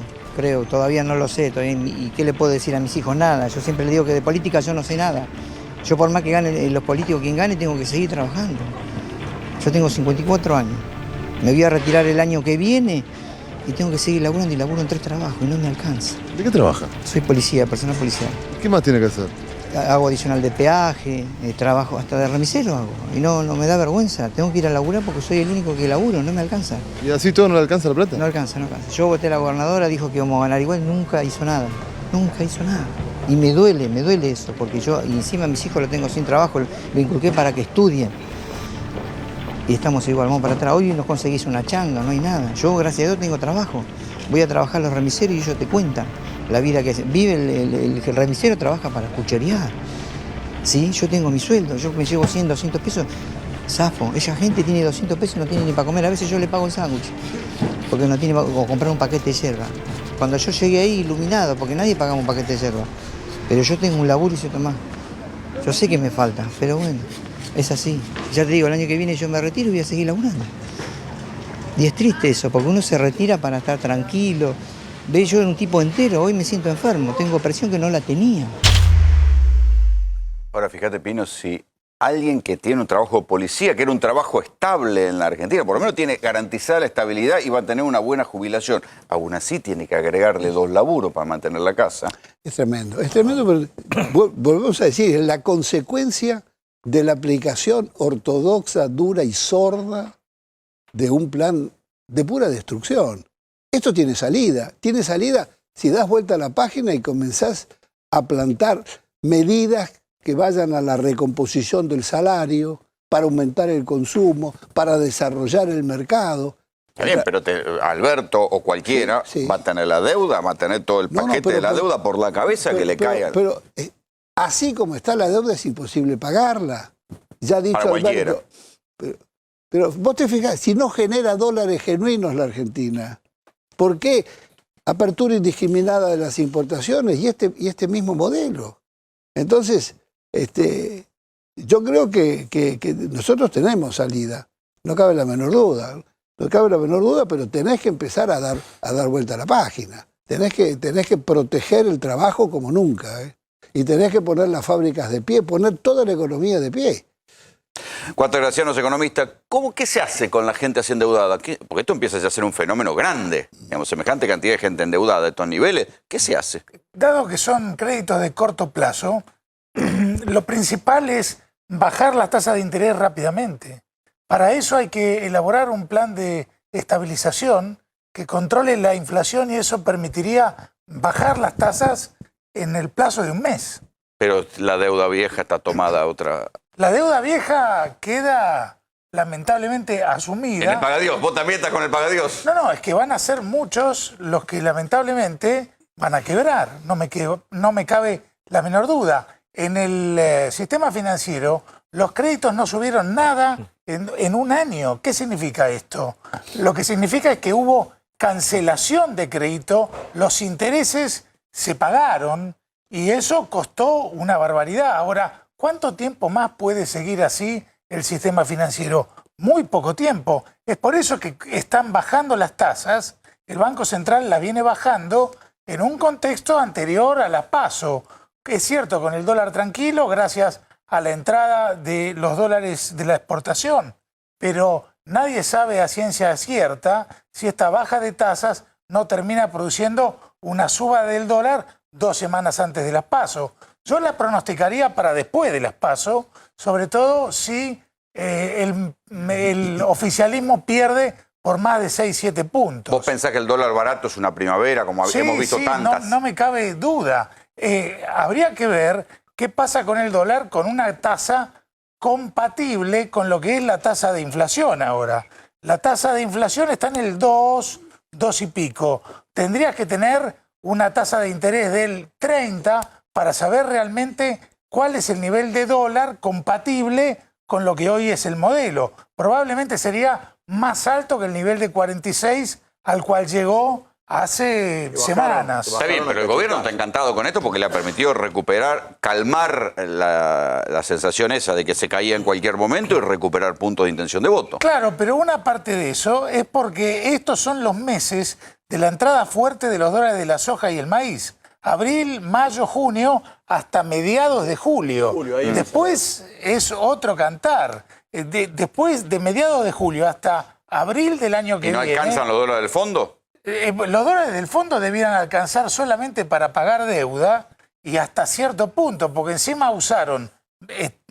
todavía no lo sé. ¿Y qué le puedo decir a mis hijos? Nada. Yo siempre le digo que de política yo no sé nada. Yo por más que ganen los políticos, quien gane, tengo que seguir trabajando. Yo tengo 54 años. Me voy a retirar el año que viene y tengo que seguir laburando y laburo en 3 trabajos y no me alcanza. ¿De qué trabaja? Soy policía, personal policial. ¿Qué más tiene que hacer? Hago adicional de peaje, trabajo hasta de remisero hago. Y no me da vergüenza. Tengo que ir a laburar porque soy el único que laburo, no me alcanza. ¿Y así todo no le alcanza la plata? No alcanza. Yo voté a la gobernadora, dijo que íbamos a ganar igual, nunca hizo nada. Y me duele eso, porque yo, y encima mis hijos los tengo sin trabajo, lo inculqué para que estudien. Y estamos igual, vamos para atrás. Hoy nos conseguís una changa, no hay nada. Yo, gracias a Dios, tengo trabajo. Voy a trabajar los remiseros y ellos te cuentan la vida que vive el remisero, trabaja para cucherear. ¿Sí? Yo tengo mi sueldo, yo me llevo 100, 200 pesos, zafo. Esa gente tiene 200 pesos y no tiene ni para comer. A veces yo le pago el sándwich, porque no tiene o comprar un paquete de yerba. Cuando yo llegué ahí iluminado, porque nadie pagaba un paquete de yerba. Pero yo tengo un laburo y se toma. Yo sé que me falta, pero bueno, es así. Ya te digo, el año que viene yo me retiro y voy a seguir laburando. Y es triste eso, porque uno se retira para estar tranquilo. Ve, yo era un tipo entero, hoy me siento enfermo, tengo presión que no la tenía. Ahora fíjate, Pino, si alguien que tiene un trabajo de policía, que era un trabajo estable en la Argentina, por lo menos tiene garantizada la estabilidad y va a tener una buena jubilación, aún así tiene que agregarle 2 laburos para mantener la casa. Es tremendo, pero volvemos a decir, es la consecuencia de la aplicación ortodoxa, dura y sorda de un plan de pura destrucción. Esto tiene salida si das vuelta a la página y comenzás a plantar medidas que vayan a la recomposición del salario, para aumentar el consumo, para desarrollar el mercado. Está bien, pero Alberto o cualquiera va a tener la deuda, va a tener todo el paquete de la deuda por la cabeza que le caiga. Pero así como está la deuda es imposible pagarla. Ya ha dicho para cualquiera. Alberto. Pero vos te fijás, si no genera dólares genuinos la Argentina, ¿por qué apertura indiscriminada de las importaciones y este mismo modelo? Entonces, yo creo que nosotros tenemos salida, no cabe la menor duda. No cabe la menor duda, pero tenés que empezar a dar vuelta a la página. Tenés que proteger el trabajo como nunca, ¿eh? Y tenés que poner las fábricas de pie, poner toda la economía de pie. Walter Graciano, economista, ¿qué se hace con la gente así endeudada? Porque esto empieza ya a ser un fenómeno grande. Digamos, semejante cantidad de gente endeudada de estos niveles. ¿Qué se hace? Dado que son créditos de corto plazo, lo principal es bajar las tasas de interés rápidamente. Para eso hay que elaborar un plan de estabilización que controle la inflación y eso permitiría bajar las tasas en el plazo de un mes. Pero la deuda vieja está tomada a otra... La deuda vieja queda lamentablemente asumida. En el pagadiós, vos también estás con el pagadiós. No, es que van a ser muchos los que lamentablemente van a quebrar. No me cabe la menor duda. En el sistema financiero, los créditos no subieron nada en un año. ¿Qué significa esto? Lo que significa es que hubo cancelación de crédito, los intereses se pagaron y eso costó una barbaridad. Ahora, ¿cuánto tiempo más puede seguir así el sistema financiero? Muy poco tiempo. Es por eso que están bajando las tasas. El Banco Central las viene bajando en un contexto anterior a la PASO. Es cierto, con el dólar tranquilo, gracias a la entrada de los dólares de la exportación. Pero nadie sabe a ciencia cierta si esta baja de tasas no termina produciendo una suba del dólar 2 semanas antes de las PASO. Yo la pronosticaría para después de las PASO, sobre todo si el oficialismo pierde por más de 6-7 puntos. ¿Vos pensás que el dólar barato es una primavera, como hemos visto tantas? No me cabe duda. Habría que ver qué pasa con el dólar con una tasa compatible con lo que es la tasa de inflación ahora. La tasa de inflación está en el 2 y pico. Tendrías que tener una tasa de interés del 30 para saber realmente cuál es el nivel de dólar compatible con lo que hoy es el modelo. Probablemente sería más alto que el nivel de 46 al cual llegó hace semanas. Está bien, pero el gobierno está encantado con esto porque le ha permitido calmar la sensación esa de que se caía en cualquier momento y recuperar puntos de intención de voto. Claro, pero una parte de eso es porque estos son los meses de la entrada fuerte de los dólares de la soja y el maíz. Abril, mayo, junio, hasta mediados de julio. Después es otro cantar. Después de mediados de julio hasta abril del año que viene... ¿Y no alcanzan los dólares del fondo? Los dólares del fondo debieran alcanzar solamente para pagar deuda y hasta cierto punto, porque encima usaron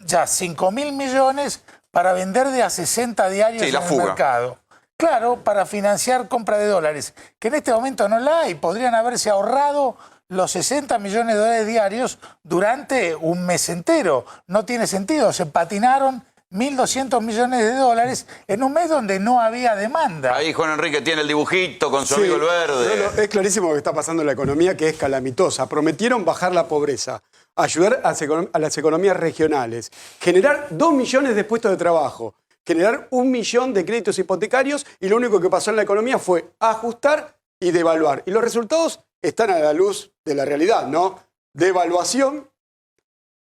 ya 5.000 millones para vender de a 60 diarios en el mercado. Claro, para financiar compra de dólares, que en este momento no la hay. Podrían haberse ahorrado los 60 millones de dólares diarios durante un mes entero. No tiene sentido, se patinaron 1.200 millones de dólares en un mes donde no había demanda. Ahí Juan Enrique tiene el dibujito con su amigo el verde. Es clarísimo lo que está pasando en la economía, que es calamitosa. Prometieron bajar la pobreza, ayudar a las economías regionales, generar 2 millones de puestos de trabajo, generar 1 millón de créditos hipotecarios y lo único que pasó en la economía fue ajustar y devaluar. Y los resultados están a la luz de la realidad, ¿no? Devaluación,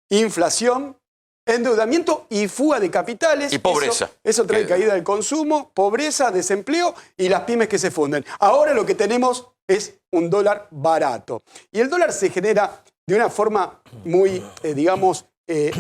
inflación, endeudamiento y fuga de capitales. Y pobreza. Eso trae caída del consumo, pobreza, desempleo y las pymes que se funden. Ahora lo que tenemos es un dólar barato. Y el dólar se genera de una forma muy,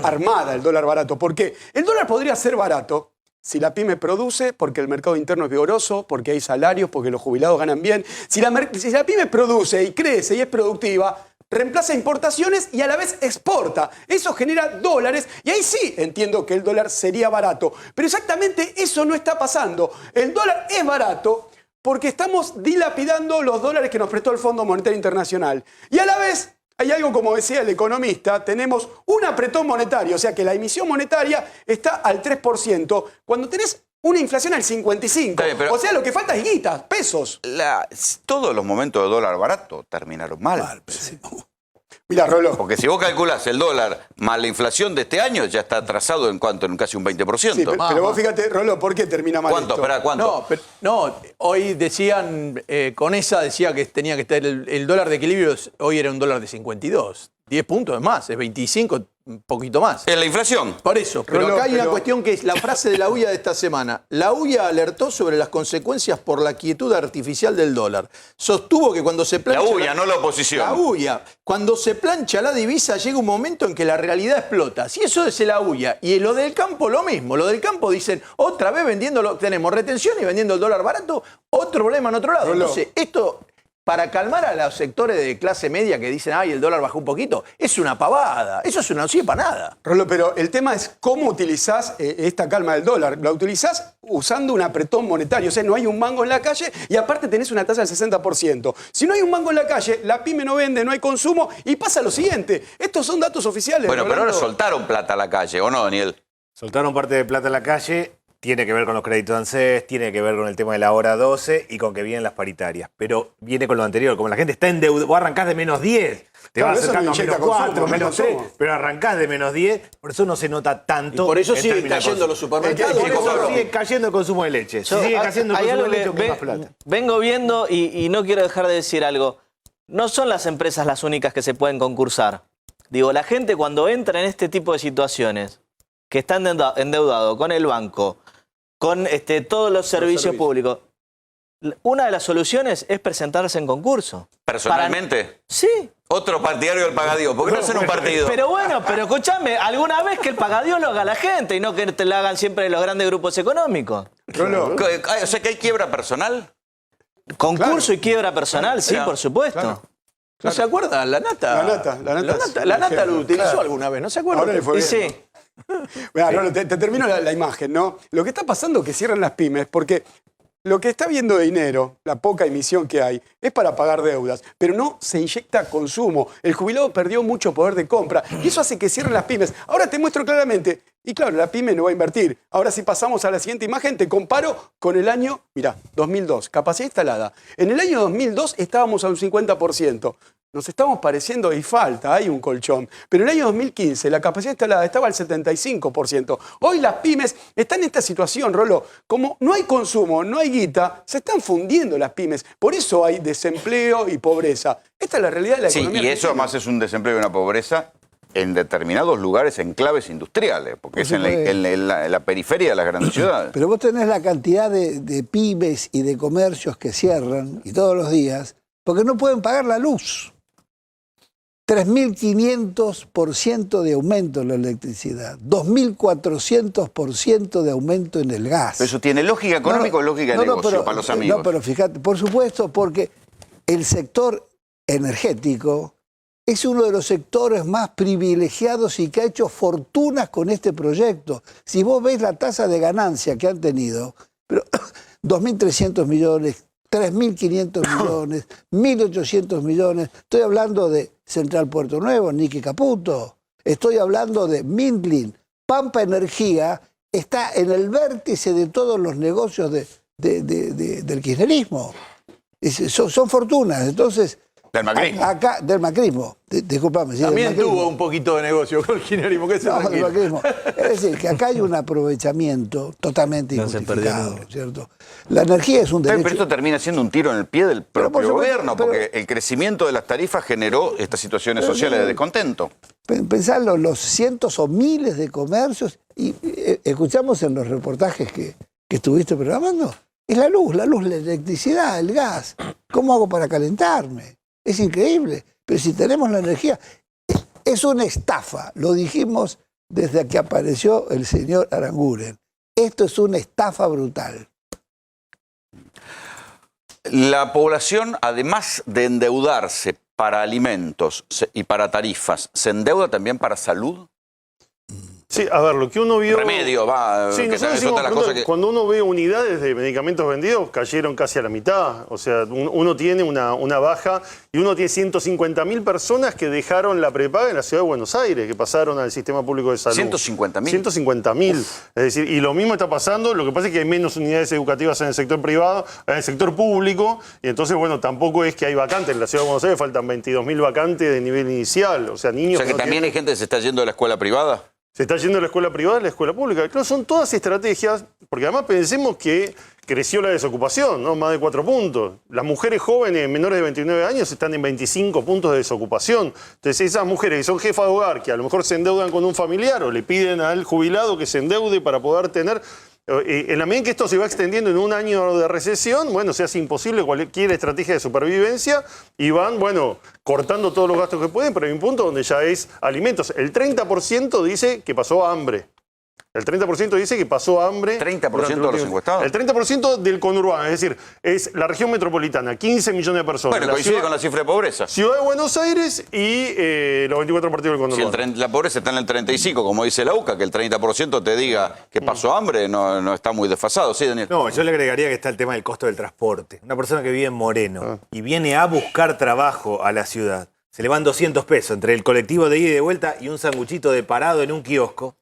armada, el dólar barato. Porque el dólar podría ser barato si la pyme produce, porque el mercado interno es vigoroso, porque hay salarios, porque los jubilados ganan bien. Si la pyme produce y crece y es productiva, reemplaza importaciones y a la vez exporta. Eso genera dólares y ahí sí entiendo que el dólar sería barato. Pero exactamente eso no está pasando. El dólar es barato porque estamos dilapidando los dólares que nos prestó el Fondo Monetario Internacional. Y a la vez hay algo, como decía el economista, tenemos un apretón monetario, o sea que la emisión monetaria está al 3%, cuando tenés una inflación al 55%. Pero o sea, lo que falta es guita, pesos. Todos los momentos de dólar barato terminaron mal. Mirá, Rolo. Porque si vos calculás el dólar más la inflación de este año, ya está atrasado en cuanto, en casi un 20%. Sí, pero vos fíjate, Rolo, ¿por qué termina mal ¿Cuánto? esto? Esperá, ¿cuánto? No, hoy decían, Conesa decía que tenía que estar el dólar de equilibrio, hoy era un dólar de 52. 10 puntos es más, es 25, un poquito más. ¿Es la inflación? Por eso, pero acá hay una cuestión que es la frase de la UIA de esta semana. La UIA alertó sobre las consecuencias por la quietud artificial del dólar. Sostuvo que cuando se plancha... La UIA, no la oposición. La UIA. Cuando se plancha la divisa llega un momento en que la realidad explota. Si eso es la UIA y lo del campo lo mismo. Lo del campo dicen, otra vez vendiendo, tenemos retención y vendiendo el dólar barato, otro problema en otro lado. Entonces, esto... Para calmar a los sectores de clase media que dicen, ay, el dólar bajó un poquito, es una pavada. Eso no sirve para nada. Rolo, pero el tema es cómo utilizás esta calma del dólar. La utilizás usando un apretón monetario. O sea, no hay un mango en la calle y aparte tenés una tasa del 60%. Si no hay un mango en la calle, la pyme no vende, no hay consumo y pasa lo siguiente. Estos son datos oficiales. Bueno, pero Rolando. ahora soltaron plata a la calle, ¿o no, Daniel? Soltaron parte de plata a la calle. Tiene que ver con los créditos de ANSES, tiene que ver con el tema de la hora 12 y con que vienen las paritarias. Pero viene con lo anterior. Como la gente está endeudada, vos arrancás de menos 10, te vas acercando a menos 4, menos 3, pero arrancás de menos 10, por eso no se nota tanto. Y por eso en siguen términos de cayendo consumo. los supermercados. Por eso sigue cayendo el consumo de leche. Si sigue cayendo el Hay consumo algo de leche, que más plata. vengo viendo y no quiero dejar de decir algo. No son las empresas las únicas que se pueden concursar. Digo, la gente cuando entra en este tipo de situaciones, que están endeudados con el banco, con todos los servicios públicos. Una de las soluciones es presentarse en concurso. ¿Personalmente? Sí. Otro partidario del Pagadío. ¿Por qué no hacen un partido? Pero bueno, pero escúchame, alguna vez que el Pagadío lo haga la gente y no que te lo hagan siempre los grandes grupos económicos. O sea que hay quiebra personal. Concurso y quiebra personal, sí, por supuesto. Claro. ¿No se acuerdan? La Nata lo utilizó alguna vez, ¿no se acuerdan? Ahora le fue bien, sí. ¿no? Mirá, Rolo, te termino la imagen, ¿no? Lo que está pasando es que cierran las pymes porque lo que está viendo de dinero, la poca emisión que hay, es para pagar deudas, pero no se inyecta consumo. El jubilado perdió mucho poder de compra y eso hace que cierren las pymes. Ahora te muestro claramente, y claro, la pyme no va a invertir. Ahora si pasamos a la siguiente imagen, te comparo con el año, mirá, 2002, capacidad instalada. En el año 2002 estábamos a un 50%. Nos estamos pareciendo y falta, hay un colchón. Pero en el año 2015 la capacidad instalada estaba al 75%. Hoy las pymes están en esta situación, Rolo. Como no hay consumo, no hay guita, se están fundiendo las pymes. Por eso hay desempleo y pobreza. Esta es la realidad de la economía. Sí, y eso además es un desempleo y una pobreza en determinados lugares, en claves industriales, porque es en la periferia de las grandes ciudades. Pero vos tenés la cantidad de pymes y de comercios que cierran, y todos los días, porque no pueden pagar la luz. 3.500% de aumento en la electricidad, 2.400% de aumento en el gas. ¿Eso tiene lógica económica o lógica de negocio para los amigos? No, pero fíjate, por supuesto, porque el sector energético es uno de los sectores más privilegiados y que ha hecho fortunas con este proyecto. Si vos ves la tasa de ganancia que han tenido, pero 2.300 millones, 3.500 millones, 1.800 millones. Estoy hablando de Central Puerto Nuevo, Nicky Caputo. Estoy hablando de Mindlin. Pampa Energía está en el vértice de todos los negocios del kirchnerismo. Son fortunas. Entonces, del macrismo. Acá, del macrismo. Disculpame. Sí, también tuvo un poquito de negocio con el kirchnerismo. Es decir, que acá hay un aprovechamiento totalmente injustificado, ¿cierto? La energía es un derecho. Pero esto termina siendo un tiro en el pie del propio gobierno, porque el crecimiento de las tarifas generó estas situaciones sociales de descontento. Pensarlo, los cientos o miles de comercios, y escuchamos en los reportajes que estuviste programando, es la luz, la electricidad, el gas. ¿Cómo hago para calentarme? Es increíble. Pero si tenemos la energía, es una estafa. Lo dijimos desde que apareció el señor Aranguren. Esto es una estafa brutal. La población, además de endeudarse para alimentos y para tarifas, ¿se endeuda también para salud? Sí, a ver, lo que uno vio... Remedio, va. Sí, que nosotros es decimos, otra cosa que... cuando uno ve unidades de medicamentos vendidos, cayeron casi a la mitad. O sea, uno tiene una baja y uno tiene 150.000 personas que dejaron la prepaga en la ciudad de Buenos Aires, que pasaron al sistema público de salud. 150.000. 150.000. Es decir, y lo mismo está pasando, lo que pasa es que hay menos unidades educativas en el sector privado, en el sector público, y entonces, bueno, tampoco es que hay vacantes. En la ciudad de Buenos Aires faltan 22.000 vacantes de nivel inicial. O sea, niños... O sea, que también hay gente que se está yendo de la escuela privada. Se está yendo a la escuela privada, a la escuela pública. Claro, son todas estrategias, porque además pensemos que creció la desocupación, ¿no? Más de 4 puntos. Las mujeres jóvenes menores de 29 años están en 25 puntos de desocupación. Entonces, esas mujeres que son jefas de hogar, que a lo mejor se endeudan con un familiar o le piden al jubilado que se endeude para poder tener... En la medida en que esto se va extendiendo en un año de recesión, bueno, se hace imposible cualquier estrategia de supervivencia y van, bueno, cortando todos los gastos que pueden, pero hay un punto donde ya es alimentos. El 30% dice que pasó hambre. El 30% dice que pasó hambre. ¿30% de los encuestados? El 30% del conurbano, es decir, es la región metropolitana, 15 millones de personas. Bueno, coincide con la cifra de pobreza. Ciudad de Buenos Aires y los 24 partidos del conurbano. Si la pobreza está en el 35, como dice la UCA, que el 30% te diga que pasó hambre, no está muy desfasado. Sí, Daniel. No, yo le agregaría que está el tema del costo del transporte. Una persona que vive en Moreno y viene a buscar trabajo a la ciudad, se le van 200 pesos entre el colectivo de ida y de vuelta y un sanguchito de parado en un kiosco.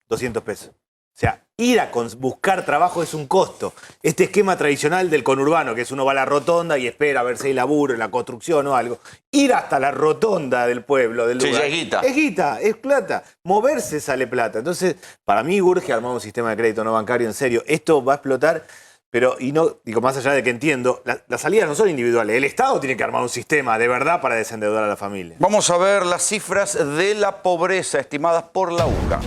200 pesos. O sea, ir a buscar trabajo es un costo. Este esquema tradicional del conurbano, que es uno va a la rotonda y espera a ver si hay laburo en la construcción o algo. Ir hasta la rotonda del pueblo, del lugar. Sí, es guita. Es guita, es plata. Moverse sale plata. Entonces, para mí urge armar un sistema de crédito no bancario en serio. Esto va a explotar, pero, y no, digo, más allá de que entiendo, las salidas no son individuales. El Estado tiene que armar un sistema de verdad para desendeudar a la familia. Vamos a ver las cifras de la pobreza estimadas por la UCA.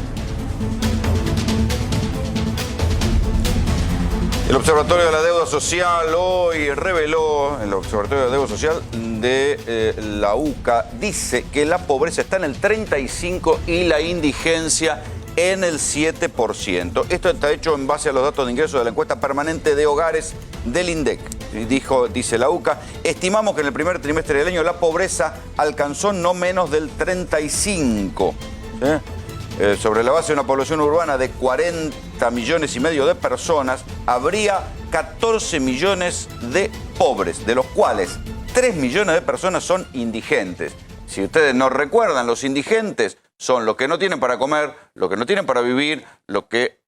El Observatorio de la Deuda Social hoy reveló, el Observatorio de la Deuda Social de la UCA dice que la pobreza está en el 35% y la indigencia en el 7%. Esto está hecho en base a los datos de ingresos de la encuesta permanente de hogares del INDEC. Dice la UCA, estimamos que en el primer trimestre del año la pobreza alcanzó no menos del 35%. Sobre la base de una población urbana de 40 millones y medio de personas, habría 14 millones de pobres, de los cuales 3 millones de personas son indigentes. Si ustedes no recuerdan, los indigentes son los que no tienen para comer, los que no tienen para vivir, los que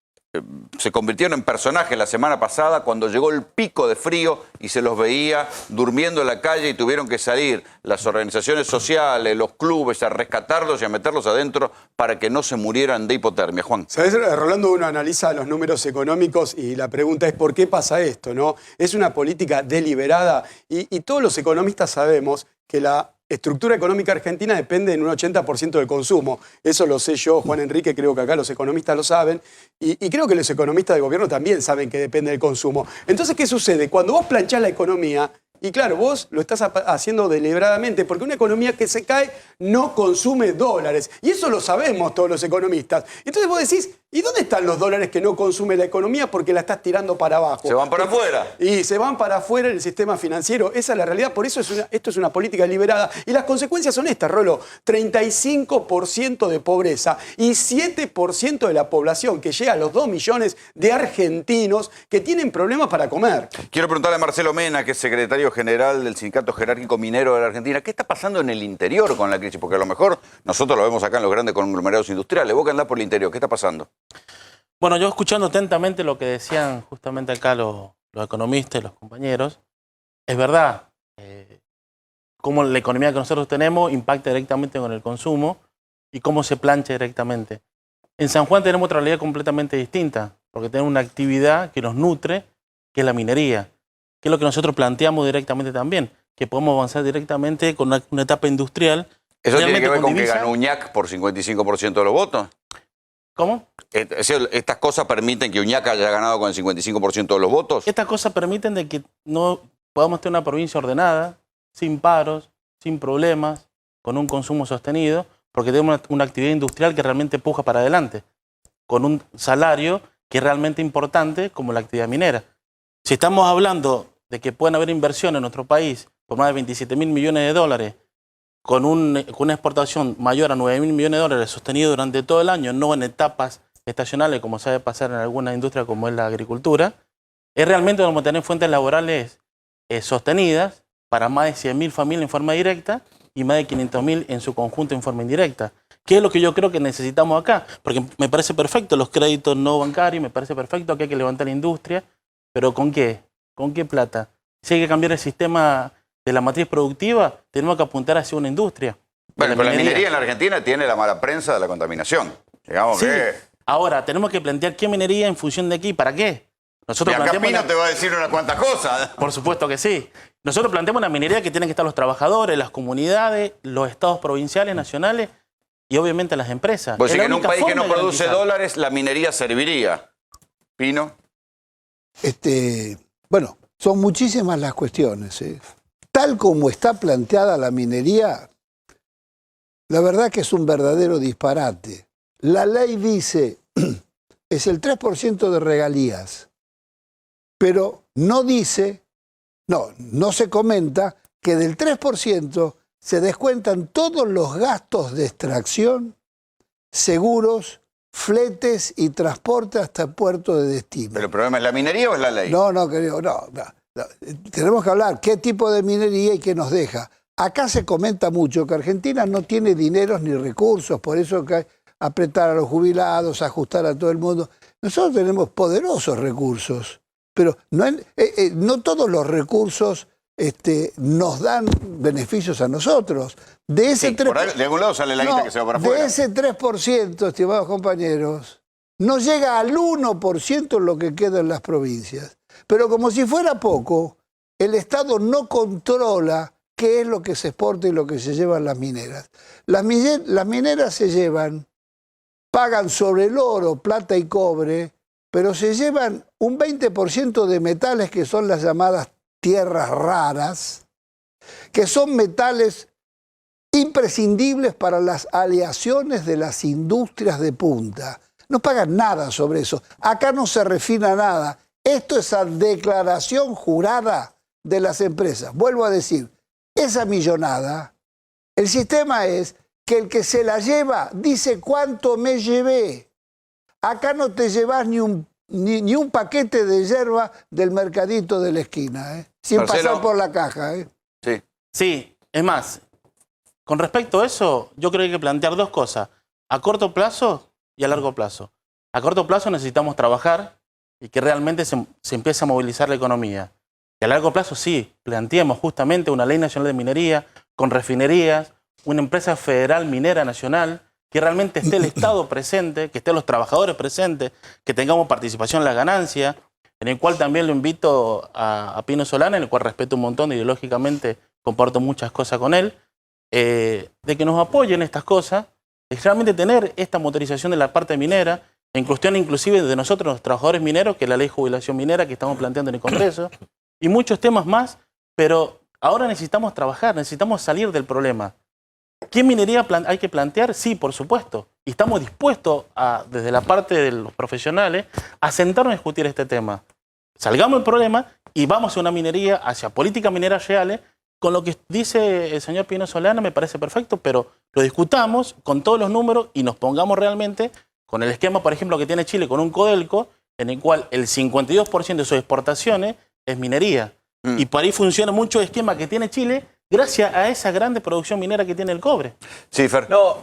se convirtieron en personajes la semana pasada cuando llegó el pico de frío y se los veía durmiendo en la calle y tuvieron que salir las organizaciones sociales, los clubes a rescatarlos y a meterlos adentro para que no se murieran de hipotermia. Juan. ¿Sabes, Rolando? Uno analiza los números económicos y la pregunta es ¿por qué pasa esto? ¿No? Es una política deliberada y todos los economistas sabemos que la estructura económica argentina depende en un 80% del consumo. Eso lo sé yo, Juan Enrique, creo que acá los economistas lo saben. Y creo que los economistas de gobierno también saben que depende del consumo. Entonces, ¿qué sucede? Cuando vos planchás la economía, y claro, vos lo estás haciendo deliberadamente, porque una economía que se cae no consume dólares. Y eso lo sabemos todos los economistas. Entonces vos decís, ¿y dónde están los dólares que no consume la economía porque la estás tirando para abajo? Se van para afuera. Y se van para afuera en el sistema financiero. Esa es la realidad. Por eso esto es una política deliberada. Y las consecuencias son estas, Rolo. 35% de pobreza y 7% de la población que llega a los 2 millones de argentinos que tienen problemas para comer. Quiero preguntarle a Marcelo Mena, que es secretario general del Sindicato Jerárquico Minero de la Argentina, ¿qué está pasando en el interior con la crisis? Porque a lo mejor nosotros lo vemos acá en los grandes conglomerados industriales. Vos que andás por el interior, ¿qué está pasando? Bueno, yo escuchando atentamente lo que decían justamente acá los economistas y los compañeros, es verdad, cómo la economía que nosotros tenemos impacta directamente con el consumo y cómo se plancha directamente. En San Juan tenemos otra realidad completamente distinta, porque tenemos una actividad que nos nutre, que es la minería, que es lo que nosotros planteamos directamente también, que podemos avanzar directamente con una etapa industrial. ¿Eso tiene que ver con que ganó Uñac por 55% de los votos? ¿Cómo? ¿Estas cosas permiten que Uñac haya ganado con el 55% de los votos? Estas cosas permiten de que no podamos tener una provincia ordenada, sin paros, sin problemas, con un consumo sostenido, porque tenemos una actividad industrial que realmente puja para adelante, con un salario que es realmente importante como la actividad minera. Si estamos hablando de que pueden haber inversiones en nuestro país por más de 27.000 millones de dólares con una exportación mayor a 9.000 millones de dólares sostenido durante todo el año, no en etapas estacionales como sabe pasar en alguna industria como es la agricultura, es realmente vamos a tener fuentes laborales sostenidas para más de 100.000 familias en forma directa y más de 500.000 en su conjunto en forma indirecta. ¿Qué es lo que yo creo que necesitamos acá? Porque me parece perfecto los créditos no bancarios, me parece perfecto que hay que levantar la industria, pero ¿con qué? ¿Con qué plata? Si hay que cambiar el sistema de la matriz productiva, tenemos que apuntar hacia una industria. Bueno, pero la minería en la Argentina tiene la mala prensa de la contaminación. Digamos sí. que... Ahora, tenemos que plantear qué minería en función de aquí, ¿para qué? Nosotros y acá planteamos Pino te va a decir unas cuantas cosas. Por supuesto que sí. Nosotros planteamos una minería que tienen que estar los trabajadores, las comunidades, los estados provinciales, nacionales y obviamente las empresas. Pues en un país que no produce dólares, la minería serviría. Pino. Bueno, son muchísimas las cuestiones. Tal como está planteada la minería, la verdad que es un verdadero disparate. La ley dice, es el 3% de regalías, pero no dice, no se comenta que del 3% se descuentan todos los gastos de extracción, seguros, fletes y transporte hasta el puerto de destino. ¿Pero el problema es la minería o es la ley? No, querido, no. Tenemos que hablar qué tipo de minería y qué nos deja. Acá se comenta mucho que Argentina no tiene dineros ni recursos, por eso que hay que apretar a los jubilados, ajustar a todo el mundo. Nosotros tenemos poderosos recursos, pero no todos los recursos nos dan beneficios a nosotros. De ese 3%, de algún lado sale la guita que se va para afuera. De ese 3%, estimados compañeros, no llega al 1% lo que queda en las provincias. Pero como si fuera poco, el Estado no controla qué es lo que se exporta y lo que se llevan las mineras. Las mineras se llevan, pagan sobre el oro, plata y cobre, pero se llevan un 20% de metales que son las llamadas tierras raras, que son metales imprescindibles para las aleaciones de las industrias de punta. No pagan nada sobre eso. Acá no se refina nada. Esto es a declaración jurada de las empresas. Vuelvo a decir, esa millonada, el sistema es que el que se la lleva dice cuánto me llevé. Acá no te llevas ni un paquete de yerba del mercadito de la esquina, sin Marcelo, pasar por la caja. Sí, es más, con respecto a eso, yo creo que hay que plantear dos cosas, a corto plazo y a largo plazo. A corto plazo necesitamos trabajar y que realmente se empiece a movilizar la economía. Y a largo plazo sí, planteemos justamente una ley nacional de minería, con refinerías, una empresa federal minera nacional, que realmente esté el Estado presente, que estén los trabajadores presentes, que tengamos participación en la ganancia, en el cual también lo invito a Pino Solana, en el cual respeto un montón, ideológicamente comparto muchas cosas con él, de que nos apoyen estas cosas, es realmente tener esta motorización de la parte minera, en cuestión inclusive de nosotros, los trabajadores mineros, que es la ley de jubilación minera que estamos planteando en el Congreso, y muchos temas más, pero ahora necesitamos trabajar, necesitamos salir del problema. ¿Qué minería hay que plantear? Sí, por supuesto. Y estamos dispuestos, desde la parte de los profesionales, a sentarnos a discutir este tema. Salgamos del problema y vamos a una minería, hacia políticas mineras reales. Con lo que dice el señor Pino Solana me parece perfecto, pero lo discutamos con todos los números y nos pongamos realmente con el esquema, por ejemplo, que tiene Chile con un Codelco, en el cual el 52% de sus exportaciones es minería. Y por ahí funciona mucho el esquema que tiene Chile gracias a esa grande producción minera que tiene el cobre. Sí, Fer. No,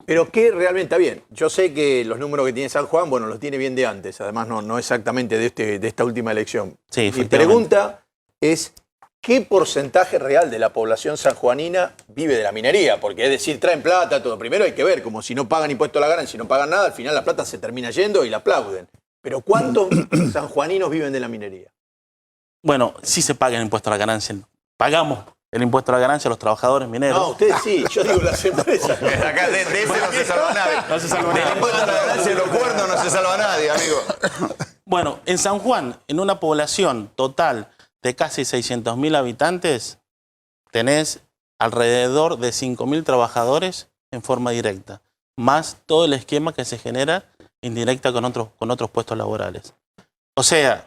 pero que realmente está bien. Yo sé que los números que tiene San Juan, bueno, los tiene bien de antes. Además, no exactamente de esta última elección. Sí, mi pregunta es, ¿qué porcentaje real de la población sanjuanina vive de la minería? Porque es decir, traen plata, todo. Primero hay que ver, como si no pagan impuesto a la ganancia, si no pagan nada, al final la plata se termina yendo y la aplauden. Pero ¿cuántos sanjuaninos viven de la minería? Bueno, sí se paga el impuesto a la ganancia. Pagamos el impuesto a la ganancia a los trabajadores mineros. No, ustedes sí, yo digo las empresas. Acá de ese no se salva nadie. No se salva Del nadie. impuesto a la ganancia de los cuernos no se salva nadie, amigo. Bueno, en San Juan, en una población total de casi 600.000 habitantes, tenés alrededor de 5.000 trabajadores en forma directa, más todo el esquema que se genera indirecta con otros puestos laborales. O sea,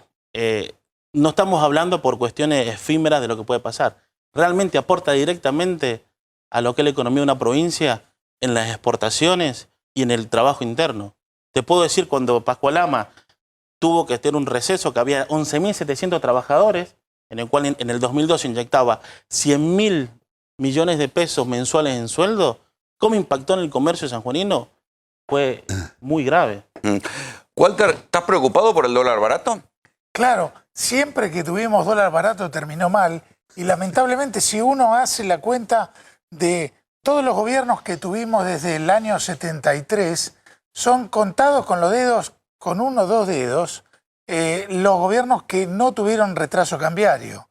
no estamos hablando por cuestiones efímeras de lo que puede pasar. Realmente aporta directamente a lo que es la economía de una provincia en las exportaciones y en el trabajo interno. Te puedo decir, cuando Pascualama tuvo que tener un receso, que había 11.700 trabajadores, en el cual en el 2012 inyectaba 100.000 millones de pesos mensuales en sueldo, ¿cómo impactó en el comercio sanjuanino? Fue muy grave. Walter, ¿estás preocupado por el dólar barato? Claro, siempre que tuvimos dólar barato terminó mal y lamentablemente si uno hace la cuenta de todos los gobiernos que tuvimos desde el año 73, son contados con los dedos, con 1 o 2 dedos, los gobiernos que no tuvieron retraso cambiario.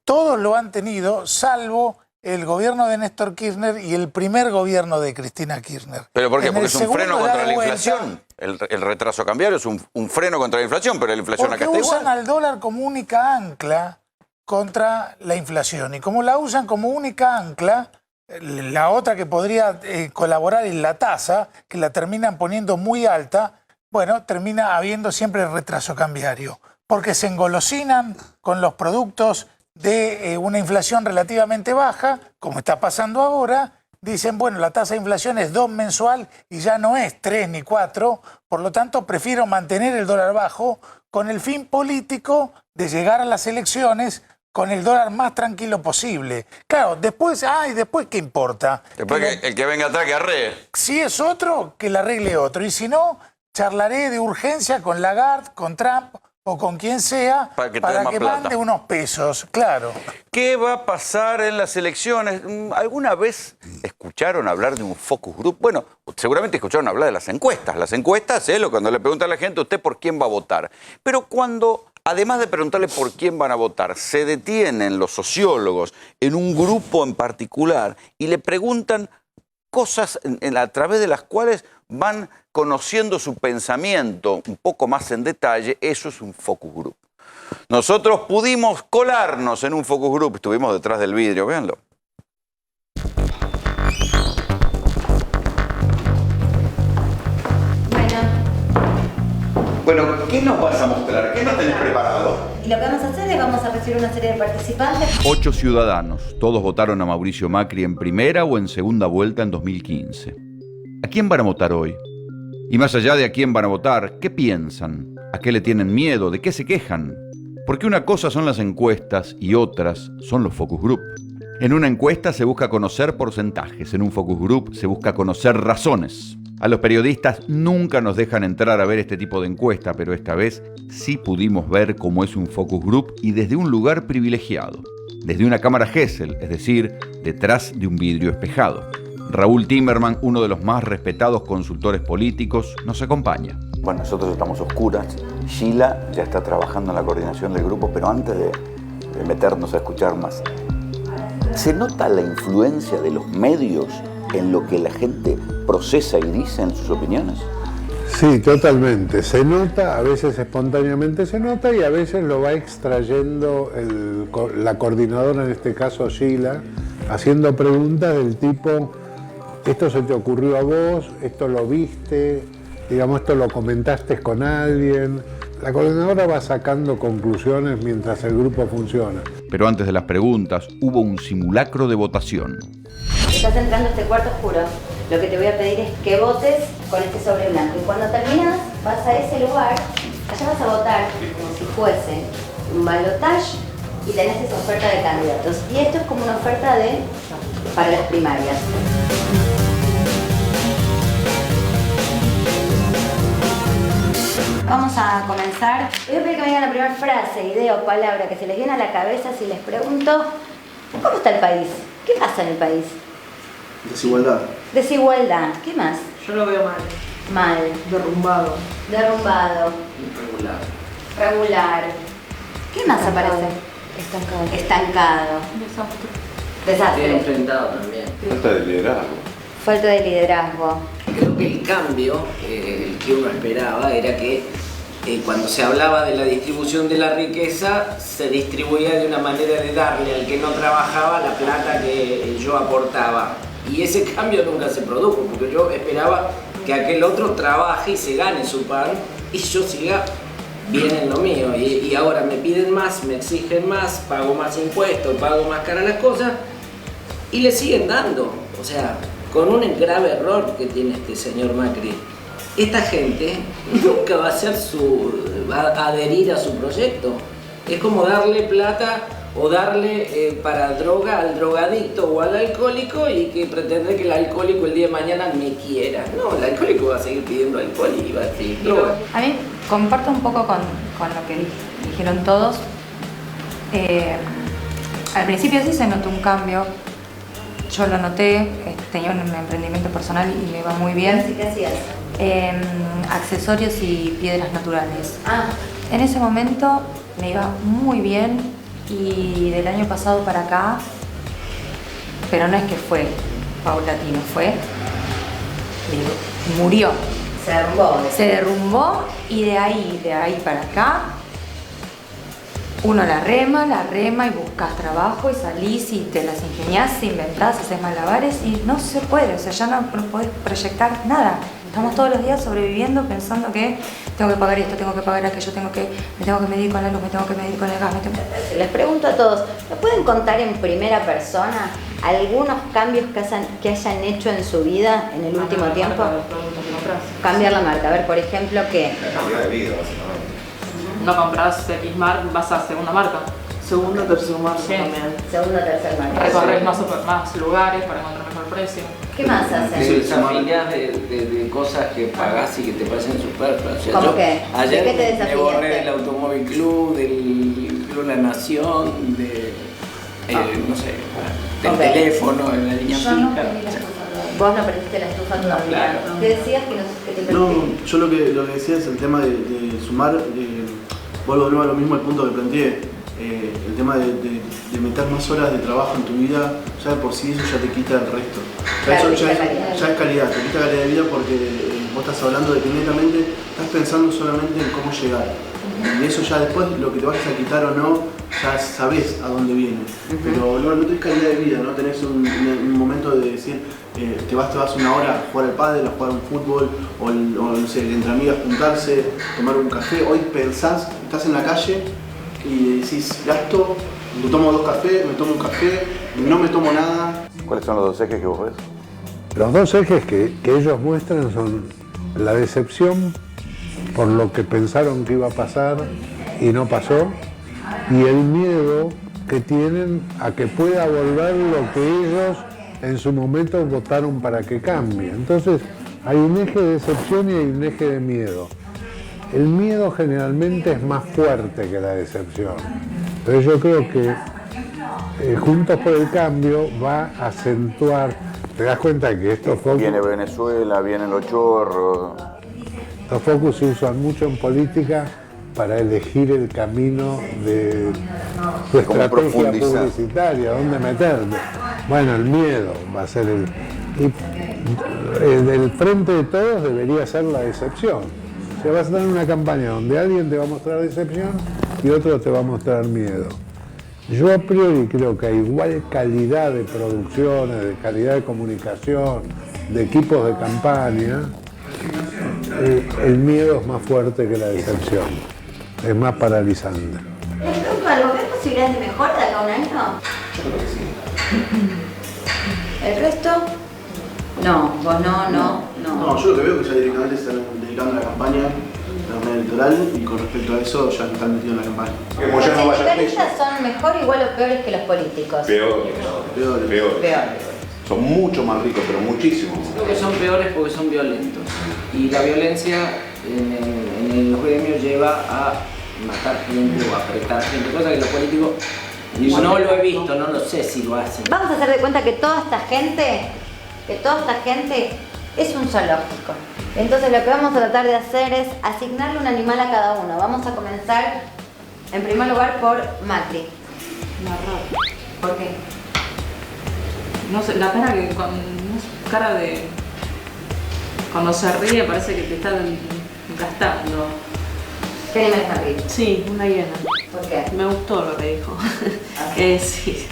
Todos lo han tenido, salvo el gobierno de Néstor Kirchner y el primer gobierno de Cristina Kirchner. ¿Pero por qué? En Porque el es un freno segundo contra da la vuelta, inflación. El retraso cambiario es un freno contra la inflación, pero la inflación porque acá está usan igual. al dólar como única ancla contra la inflación. Y como la usan como única ancla, la otra que podría colaborar es la tasa, que la terminan poniendo muy alta, bueno, termina habiendo siempre retraso cambiario. Porque se engolosinan con los productos de una inflación relativamente baja, como está pasando ahora. Dicen, bueno, la tasa de inflación es 2 mensual y ya no es 3 ni 4, por lo tanto prefiero mantener el dólar bajo con el fin político de llegar a las elecciones con el dólar más tranquilo posible. Claro, después, ¿y después qué importa? Después que el que venga atrás que arregle. Si es otro, que la arregle otro. Y si no, charlaré de urgencia con Lagarde, con Trump o con quien sea, para que mande unos pesos, claro. ¿Qué va a pasar en las elecciones? ¿Alguna vez escucharon hablar de un focus group? Bueno, seguramente escucharon hablar de las encuestas. Las encuestas, cuando le preguntan a la gente, ¿usted por quién va a votar? Pero cuando, además de preguntarle por quién van a votar, se detienen los sociólogos en un grupo en particular y le preguntan cosas a través de las cuales van conociendo su pensamiento un poco más en detalle, eso es un focus group. Nosotros pudimos colarnos en un focus group, estuvimos detrás del vidrio, véanlo. Bueno, ¿qué nos vas a mostrar? ¿Qué nos tenés preparado? Y lo que vamos a hacer es vamos a recibir una serie de participantes. 8 ciudadanos, todos votaron a Mauricio Macri en primera o en segunda vuelta en 2015. ¿A quién van a votar hoy? Y más allá de a quién van a votar, ¿qué piensan? ¿A qué le tienen miedo? ¿De qué se quejan? Porque una cosa son las encuestas y otras son los focus group. En una encuesta se busca conocer porcentajes, en un focus group se busca conocer razones. A los periodistas nunca nos dejan entrar a ver este tipo de encuesta, pero esta vez sí pudimos ver cómo es un focus group y desde un lugar privilegiado, desde una cámara Gesell, es decir, detrás de un vidrio espejado. Raúl Timerman, uno de los más respetados consultores políticos, nos acompaña. Bueno, nosotros estamos oscuras. Sheila ya está trabajando en la coordinación del grupo, pero antes de meternos a escuchar más, ¿se nota la influencia de los medios en lo que la gente procesa y dice en sus opiniones? Sí, totalmente. Se nota, a veces espontáneamente se nota y a veces lo va extrayendo la coordinadora, en este caso Sheila, haciendo preguntas del tipo: ¿esto se te ocurrió a vos? ¿Esto lo viste? Digamos, ¿esto lo comentaste con alguien? La coordinadora va sacando conclusiones mientras el grupo funciona. Pero antes de las preguntas, hubo un simulacro de votación. Estás entrando a este cuarto oscuro. Lo que te voy a pedir es que votes con este sobre blanco. Y cuando terminas, vas a ese lugar, allá vas a votar como si fuese un balotaje y tenés esa oferta de candidatos. Y esto es como una oferta para las primarias. Vamos a comenzar. Voy a pedir que me digan la primera frase, idea o palabra que se les viene a la cabeza si les pregunto: ¿cómo está el país? ¿Qué pasa en el país? Desigualdad. Desigualdad. ¿Qué más? Yo lo veo mal. Mal. Derrumbado. Derrumbado. Irregular. Regular. ¿Qué más aparece? Estancado. Estancado. Desastre. Desastre. Bien enfrentado también. Falta de liderazgo. Falta de liderazgo. Creo que el cambio que uno esperaba era que cuando se hablaba de la distribución de la riqueza, se distribuía de una manera de darle al que no trabajaba la plata que yo aportaba. Y ese cambio nunca se produjo, porque yo esperaba que aquel otro trabaje y se gane su pan y yo siga bien en lo mío. Y ahora me piden más, me exigen más, pago más impuestos, pago más cara las cosas y le siguen dando. O sea, con un grave error que tiene este señor Macri. Esta gente nunca va a adherir a su proyecto. Es como darle plata o darle para droga al drogadicto o al alcohólico y que pretender que el alcohólico el día de mañana me quiera. No, el alcohólico va a seguir pidiendo alcohol y va a seguir droga. A mí comparto un poco con lo que dijeron todos. Al principio sí se notó un cambio. Yo lo noté, tenía un emprendimiento personal y me iba muy bien. ¿Qué hacías? Accesorios y piedras naturales. Ah. En ese momento me iba muy bien y del año pasado para acá, pero no es que fue paulatino, murió. Se derrumbó. Se derrumbó y de ahí para acá, uno la rema y buscas trabajo y salís y te las ingeniás, inventás, haces malabares y no se puede, o sea, ya no podés proyectar nada. Estamos todos los días sobreviviendo pensando que tengo que pagar esto, tengo que pagar aquello, me tengo que medir con la luz, me tengo que medir con el gas. Les pregunto a todos, ¿me pueden contar en primera persona algunos cambios que hayan hecho en su vida en el último tiempo? Cambiar la marca. A ver, por ejemplo, ¿qué? La calidad de vida, básicamente. No compras X marca, vas a segunda marca. Segunda, tercera marca también. Segunda, tercera marca. Recorres más lugares para encontrar mejor precio. ¿Qué más haces? Te desafiliás de cosas que pagás y que te parecen superfluas. O sea, ¿Cómo qué? Ayer ¿De qué te me desafiliaste? borré del Automóvil Club, del Club La Nación, no sé, del teléfono, de la línea fija. Vos no prendiste la estufa todavía. Claro. ¿Qué decías que te perdiste? No, yo lo que decía es el tema de sumar, vuelvo de nuevo a lo mismo, el punto que planteé. El tema de meter más horas de trabajo en tu vida, ya de por sí eso ya te quita el resto. Claro, Eso ya es calidad, te quita calidad de vida porque vos estás hablando de que netamente estás pensando solamente en cómo llegar. Y eso ya después, lo que te vayas a quitar o no, ya sabés a dónde viene. Pero no tenés calidad de vida, no tenés un momento de decir, te vas una hora a jugar al pádel, a jugar un fútbol, o no sé, entre amigas juntarse, tomar un café. Hoy pensás, estás en la calle y decís, gasto, me tomo 2 cafés, me tomo un café, no me tomo nada. ¿Cuáles son los 2 ejes que vos ves? Los 2 ejes que ellos muestran son la decepción por lo que pensaron que iba a pasar y no pasó, y el miedo que tienen a que pueda volver lo que ellos en su momento votaron para que cambie. Entonces hay un eje de decepción y hay un eje de miedo. El miedo generalmente es más fuerte que la decepción, pero yo creo que Juntos por el Cambio va a acentuar. ¿Te das cuenta que estos focus... Viene Venezuela, vienen los chorros. Estos focus se usan mucho en política para elegir el camino de tu estrategia publicitaria, dónde meterte. Bueno, el miedo va a ser el... Y del frente de todos debería ser la decepción. O sea, vas a tener una campaña donde alguien te va a mostrar decepción y otro te va a mostrar miedo. Yo a priori creo que a igual calidad de producciones, de calidad de comunicación, de equipos de campaña, el miedo es más fuerte que la decepción, es más paralizante. ¿Les pregunto algo? ¿Ves posibilidades de mejora de acá a un año? Yo creo que sí. ¿El resto? No, vos no. No, yo lo que veo es que ya directamente se están dedicando a la campaña, la campaña electoral, y con respecto a eso ya están metidos en la campaña. ¿Los sindicalistas son mejor, igual o peores que los políticos? Peores. Son mucho más ricos, pero muchísimo. Creo que son peores porque son violentos. Y la violencia en el gremio lleva a matar gente o a apretar gente, cosa que los políticos no lo he visto, no lo sé si lo hacen. Vamos a hacer de cuenta que toda esta gente es un zoológico. Entonces lo que vamos a tratar de hacer es asignarle un animal a cada uno. Vamos a comenzar en primer lugar por Macri. La rata. ¿Por qué? No sé, la cara que cara de... Cuando se ríe parece que te están gastando. ¿Qué animal es Macri? Sí, una hiena. ¿Por qué? Me gustó lo que dijo. Sí.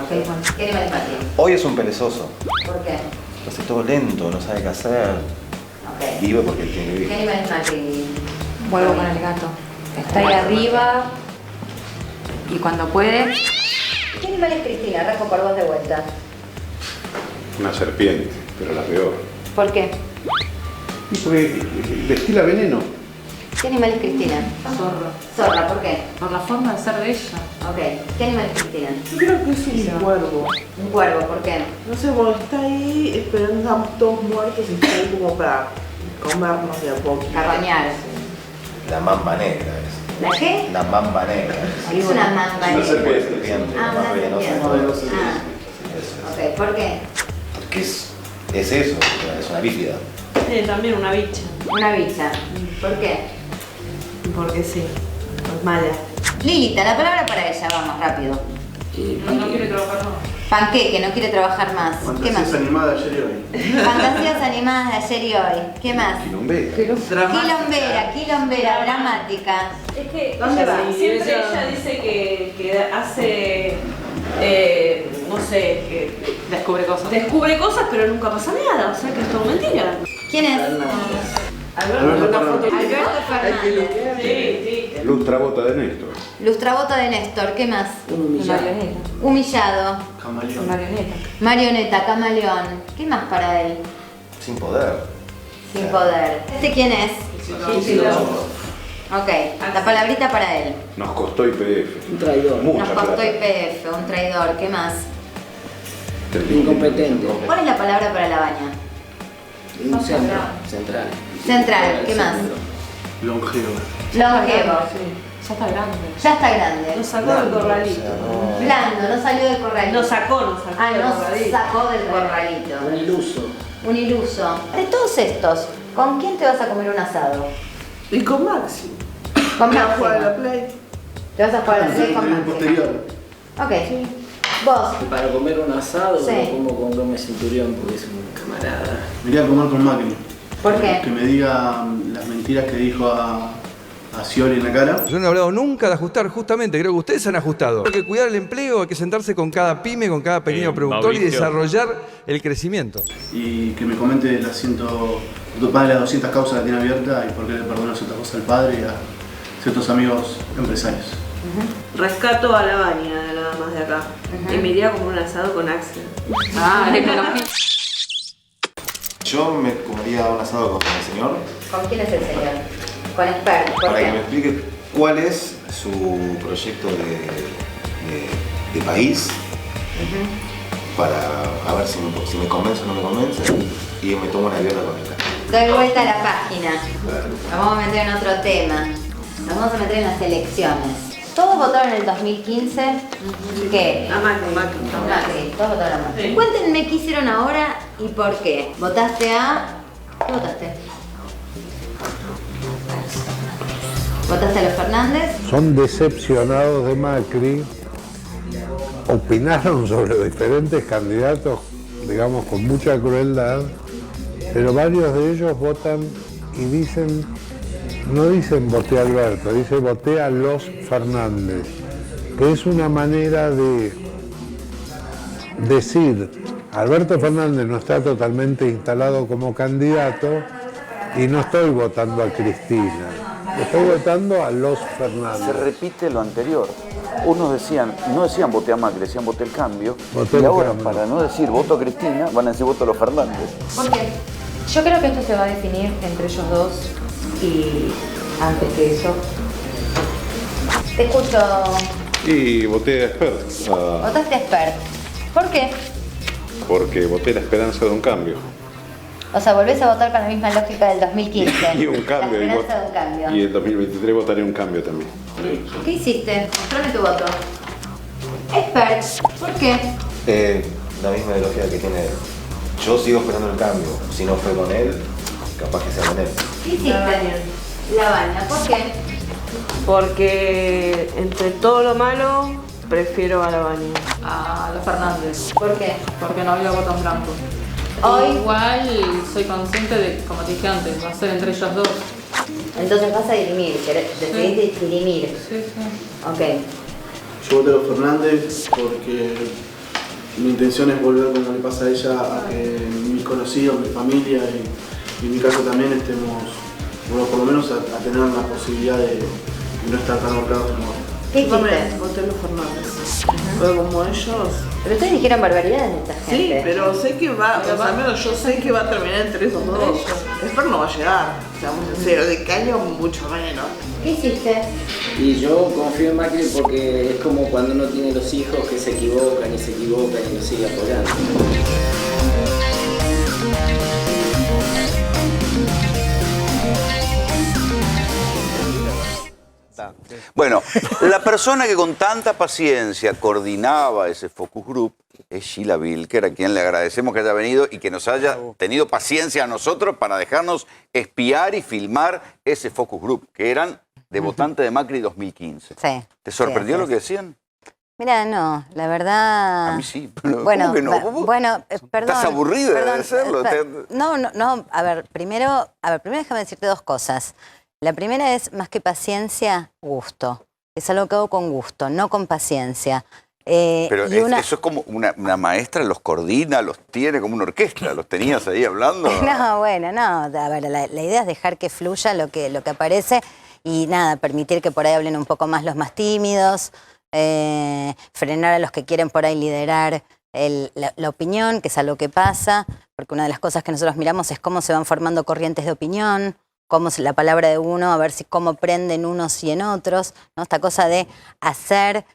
Okay, bueno. ¿Qué animal es Macri? Hoy es un perezoso. ¿Por qué? Hace todo lento, no sabe qué hacer. Okay. Vive porque él tiene que vivir. ¿Qué animal es Macri? Vuelvo con el gato. Está ahí arriba y cuando puede... ¿Qué animal es Cristina? Rajo por vos de vuelta. Una serpiente, pero la peor. ¿Por qué? Y porque destila veneno. ¿Qué animal es Cristina? Zorra. Zorra, ¿por qué? Por la forma de ser de ella. Ok. ¿Qué animal es Cristina? Yo creo que es un cuervo. Un cuervo, ¿por qué? No sé, porque está ahí esperando, estamos todos muertos y está ahí como para comernos de a poco. Carroñar. La mamba negra es. ¿La qué? La mamba negra. Es una mamba Una negra. serpiente. Ah, una serpiente. Ok, ¿por qué? Porque es eso, es una bífida. Sí, también una bicha. Una bicha. ¿Por qué? Porque sí, es mala. Lilita, la palabra para ella, vamos, rápido. No quiere trabajar más. Panqueque, no quiere trabajar más. ¿Qué más? Fantasías animadas de ayer y hoy. Fantasías animadas de ayer y hoy. ¿Qué más? Quilombera, dramática. Es que ¿Dónde va? siempre ella dice que hace, no sé, que Descubre cosas. descubre cosas pero nunca pasa nada, o sea que es todo mentira. ¿Quién es? Alberto Fernández. Alberto Fernández. Sí. Lustrabota de Néstor. Lustrabota de Néstor, ¿qué más? Humillado. Humillado. Camaleón. Marioneta, camaleón. ¿Qué más para él? Sin poder. Sin poder. ¿Este quién es? Ok, la palabrita para él. Nos costó YPF. Un traidor. Mucha Nos costó plata. YPF, un traidor. ¿Qué más? Incompetente. ¿Cuál es la palabra para la baña? Central. Central, ¿qué más? Longevo. Longevo. Ya está grande. Ya está grande. Nos sacó del corralito. Blando, no salió del corralito. Nos sacó Ah, del nos corralito. sacó del corralito. Un iluso. Un iluso. De todos estos, ¿con quién te vas a comer un asado? Y con Maxi. Con Me voy a Máximo. jugar a la Play. Te vas a jugar a la Play con Máximo. Posterior. Ok. Vos. Y para comer un asado Sí. lo como con Gómez Centurión porque es un camarada. Me iría a comer con Macri. ¿Por qué? Que me diga las mentiras que dijo a Scioli en la cara. Yo no he hablado nunca de ajustar, justamente, creo que ustedes han ajustado. Hay que cuidar el empleo, hay que sentarse con cada pyme, con cada pequeño productor y Mauricio. desarrollar el crecimiento. Y que me comente las más de las 200 causas que tiene abierta y por qué le perdonó ciertas cosas al padre y a ciertos amigos empresarios. Rescato a la baña, nada más de acá. Y me iría como un asado con Axel. Ah, economía. Yo me comería un asado con el señor ¿Con quién es el señor? Con experto. ¿Por para que me qué? explique cuál es su proyecto de país, para a ver si me convence o no me convence, y me tomo una birra con él. Doy vuelta a la página. Nos vamos a meter en otro tema. Nos vamos a meter en las elecciones. Todos votaron en el 2015. ¿Qué? A Macri. Macri. Todos votaron a Macri. Sí. Cuéntenme qué hicieron ahora y por qué. ¿Votaste a...? ¿Qué votaste? ¿Votaste a los Fernández? Son decepcionados de Macri, opinaron sobre diferentes candidatos, digamos, con mucha crueldad, pero varios de ellos votan y dicen, no dicen voté a Alberto, dicen voté a los Fernández, que es una manera de decir, Alberto Fernández no está totalmente instalado como candidato y no estoy votando a Cristina. Estoy votando a los Fernández. Se repite lo anterior. Unos decían, no decían voté a Macri, decían voté el cambio. Voté y el ahora, cambio. para no decir voto a Cristina, van a decir voto a los Fernández. ¿Por qué? Yo creo que esto se va a definir entre ellos dos y antes que eso. Te escucho. Y voté a Expert, Votaste a Expert. ¿Por qué? porque voté la esperanza de un cambio. O sea, volvés a votar con la misma lógica del 2015. Y un cambio. La esperanza de un cambio. Y el 2023 votaré un cambio también. ¿Qué hiciste? Mostrame tu voto. Expert. ¿Por qué? La misma ideología que tiene él. Yo sigo esperando el cambio. Si no fue con él, capaz que sea con él. ¿Qué hiciste? La baña. ¿Por qué? Porque entre todo lo malo, prefiero a la baña. A los Fernández. ¿Por qué? Porque no había votos blancos. Hoy- Igual soy consciente de que, como te dije antes, va a ser entre ellos dos. Entonces vas a dirimir. Decidiste dirimir. Sí, sí. Ok. Yo voté a los Fernández porque mi intención es volver, como le pasa a ella, a que mis conocidos, mi familia y en mi caso también estemos, bueno, por lo menos a tener la posibilidad de no estar tan ahorcados como ahora. ¿Qué Yo hiciste? también voté a los Fernández. Pero como ellos... Pero ustedes dijeron barbaridades de esta gente. Sí, pero sé que va, o sea, al menos yo sé que va a terminar entre esos dos. Espero no va a llegar, seamos sinceros, de Caño mucho menos. ¿Qué hiciste? Y yo confío en Macri porque es como cuando uno tiene los hijos que se equivocan y los sigue apoyando. Bueno, la persona que con tanta paciencia coordinaba ese focus group es Sheila Vilker, a quien le agradecemos que haya venido y que nos haya tenido paciencia a nosotros para dejarnos espiar y filmar ese focus group, que eran de votantes de Macri 2015. Sí. ¿Te sorprendió sí, lo que decían? Mira, no, la verdad... A mí sí, pero bueno, ¿cómo que no? Bueno, perdón. ¿Estás aburrida perdón, de hacerlo? No, a ver, primero déjame decirte dos cosas. La primera es, más que paciencia, gusto. Es algo que hago con gusto, no con paciencia. Pero eso es como una maestra los coordina, los tiene como una orquesta, los tenías ahí hablando. No, bueno, no. A ver, la idea es dejar que fluya lo que aparece y nada, permitir que por ahí hablen un poco más los más tímidos, frenar a los que quieren por ahí liderar la opinión, que es algo que pasa, porque una de las cosas que nosotros miramos es cómo se van formando corrientes de opinión, cómo es la palabra de uno, a ver cómo prenden unos y en otros, ¿no? Esta cosa de hacer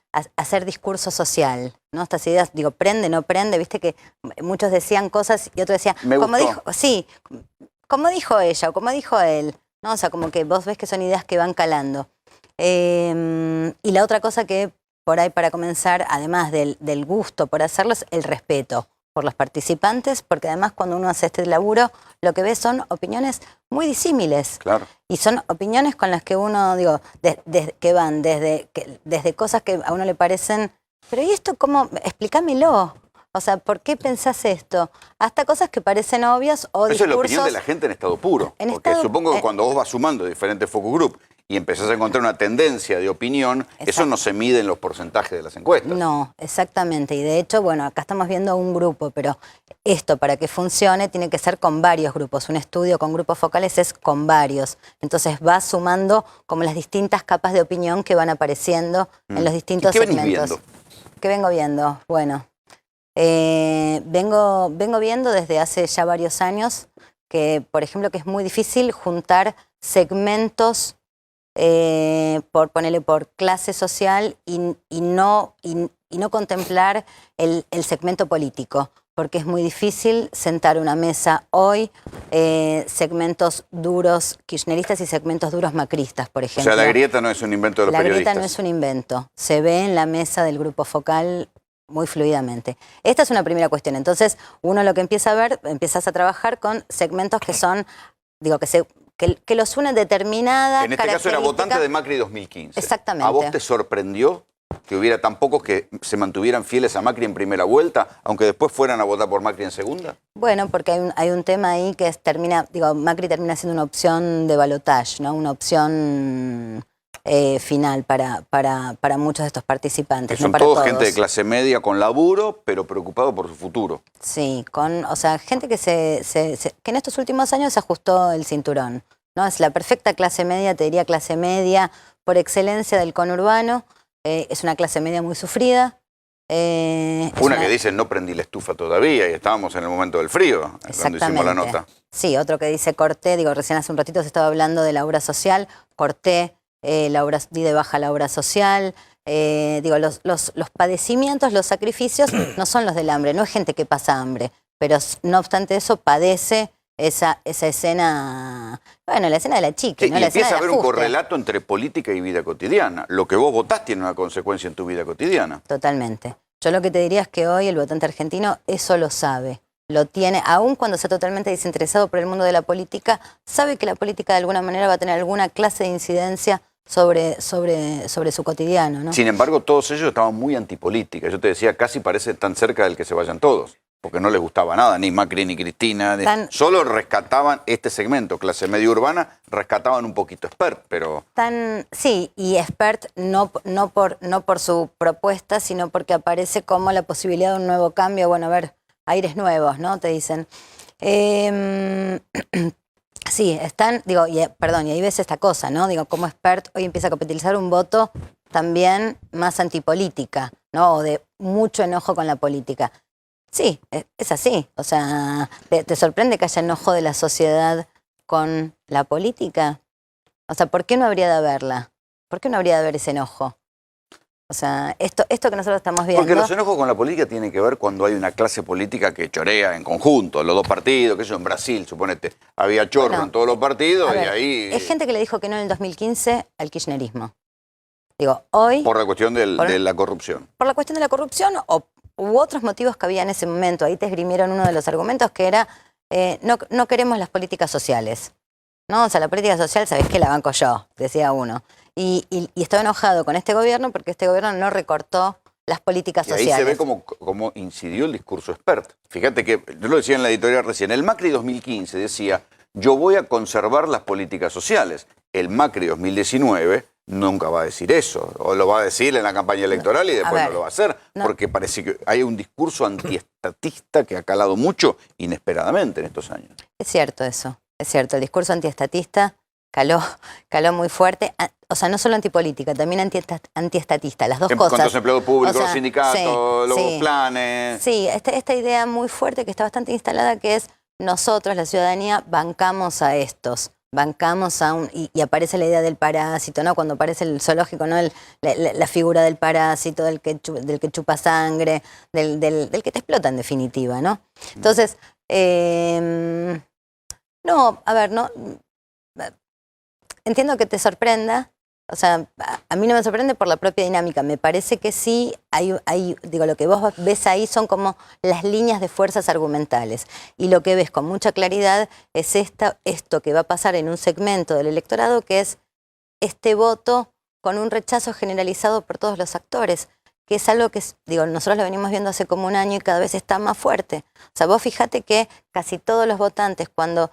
discurso social, ¿no? Estas ideas, digo, prende, no prende, viste que muchos decían cosas y otros decían, como dijo, sí, como dijo ella o como dijo él, ¿no? O sea, como que vos ves que son ideas que van calando. Y la otra cosa que por ahí para comenzar, además del gusto por hacerlo, es el respeto por los participantes, porque además cuando uno hace este laburo, lo que ve son opiniones muy disímiles. Claro. Y son opiniones con las que uno, digo, que van desde cosas que a uno le parecen, pero ¿y esto cómo? Explícamelo. O sea, ¿por qué pensás esto? Hasta cosas que parecen obvias o Eso discursos... es la opinión de la gente en estado puro. Porque supongo que cuando vos vas sumando diferentes focus group y empezás a encontrar una tendencia de opinión, eso no se mide en los porcentajes de las encuestas. No, exactamente. Y de hecho, bueno, acá estamos viendo un grupo, pero esto para que funcione tiene que ser con varios grupos. Un estudio con grupos focales es con varios. Entonces va sumando como las distintas capas de opinión que van apareciendo en los distintos segmentos. ¿Qué venís viendo? ¿Qué vengo viendo? Bueno, vengo viendo desde hace ya varios años que, por ejemplo, que es muy difícil juntar segmentos por clase social y no contemplar el segmento político, porque es muy difícil sentar una mesa hoy segmentos duros kirchneristas y segmentos duros macristas, por ejemplo. O sea, la grieta no es un invento de los periodistas. La grieta no es un invento, se ve en la mesa del grupo focal muy fluidamente. Esta es una primera cuestión. Entonces, uno lo que empieza a ver, empiezas a trabajar con segmentos que son, digo, que los unen determinada En este caso era votante de Macri 2015. Exactamente. ¿A vos te sorprendió que hubiera tan pocos que se mantuvieran fieles a Macri en primera vuelta, aunque después fueran a votar por Macri en segunda? Bueno, porque hay un tema ahí que Macri termina siendo una opción de balotaje, ¿no? Una opción final para muchos de estos participantes. Que son no para todos gente de clase media con laburo, pero preocupado por su futuro. Sí, gente que que en estos últimos años se ajustó el cinturón, ¿no? Es la perfecta clase media, te diría clase media por excelencia del conurbano. Es una clase media muy sufrida. Que dice, no prendí la estufa todavía y estábamos en el momento del frío, cuando hicimos la nota. Sí, otro que dice corté, recién hace un ratito se estaba hablando de la obra social, corté, di de baja la obra social. Los padecimientos, los sacrificios no son los del hambre, no es gente que pasa hambre, pero no obstante eso padece esa escena, bueno, la escena de la chiqui, ¿no? Y la escena empieza a del haber un ajuste. correlato entre política y vida cotidiana. Lo que vos votás tiene una consecuencia en tu vida cotidiana. Totalmente. Yo lo que te diría es que hoy el votante argentino eso lo sabe. Lo tiene, aun cuando sea totalmente desinteresado por el mundo de la política, sabe que la política de alguna manera va a tener alguna clase de incidencia sobre su cotidiano, ¿no? Sin embargo, todos ellos estaban muy antipolítica. Yo te decía, casi parece tan cerca del que se vayan todos, porque no les gustaba nada, ni Macri ni Cristina. Solo rescataban este segmento, clase media urbana, rescataban un poquito Espert, pero... Sí, y Espert no por su propuesta, sino porque aparece como la posibilidad de un nuevo cambio, bueno, a ver, aires nuevos, ¿no? Te dicen. Sí, y ahí ves esta cosa, ¿no? Como Espert hoy empieza a capitalizar un voto también más antipolítica, ¿no? O de mucho enojo con la política. Sí, es así. O sea, ¿te sorprende que haya enojo de la sociedad con la política? O sea, ¿por qué no habría de haberla? ¿Por qué no habría de haber ese enojo? O sea, esto que nosotros estamos viendo... Porque los enojos con la política tienen que ver cuando hay una clase política que chorea en conjunto, los dos partidos, que eso en Brasil, suponete, había chorro en todos los partidos y ahí... Es gente que le dijo que no en el 2015 al kirchnerismo. Digo, hoy... Por la cuestión de la corrupción. Por la cuestión de la corrupción u otros motivos que había en ese momento. Ahí te esgrimieron uno de los argumentos que era, no queremos las políticas sociales. ¿No? O sea, la política social, ¿sabés qué? La banco yo, decía uno. Y estaba enojado con este gobierno porque este gobierno no recortó las políticas sociales. Y ahí se ve cómo incidió el discurso experto. Fíjate que, yo lo decía en la editorial recién, el Macri 2015 decía, yo voy a conservar las políticas sociales. El Macri 2019 nunca va a decir eso, o lo va a decir en la campaña electoral y después no lo va a hacer, porque parece que hay un discurso antiestatista que ha calado mucho inesperadamente en estos años. Es cierto eso, es cierto. El discurso antiestatista caló muy fuerte. O sea, no solo antipolítica, también antiestatista, las dos cosas. Con los empleados públicos, o sea, los sindicatos, los planes. Sí, esta idea muy fuerte que está bastante instalada, que es nosotros, la ciudadanía, bancamos a estos. Bancamos a y aparece la idea del parásito, ¿no? Cuando aparece el zoológico, ¿no? La figura del parásito, del que chupa sangre, del que te explota en definitiva, ¿no? Entonces, no, a ver, no... Entiendo que te sorprenda, o sea, a mí no me sorprende por la propia dinámica, me parece que sí, digo, lo que vos ves ahí son como las líneas de fuerzas argumentales, y lo que ves con mucha claridad es esto que va a pasar en un segmento del electorado, que es este voto con un rechazo generalizado por todos los actores, que es algo que, digo, nosotros lo venimos viendo hace como un año y cada vez está más fuerte. O sea, vos fíjate que casi todos los votantes, cuando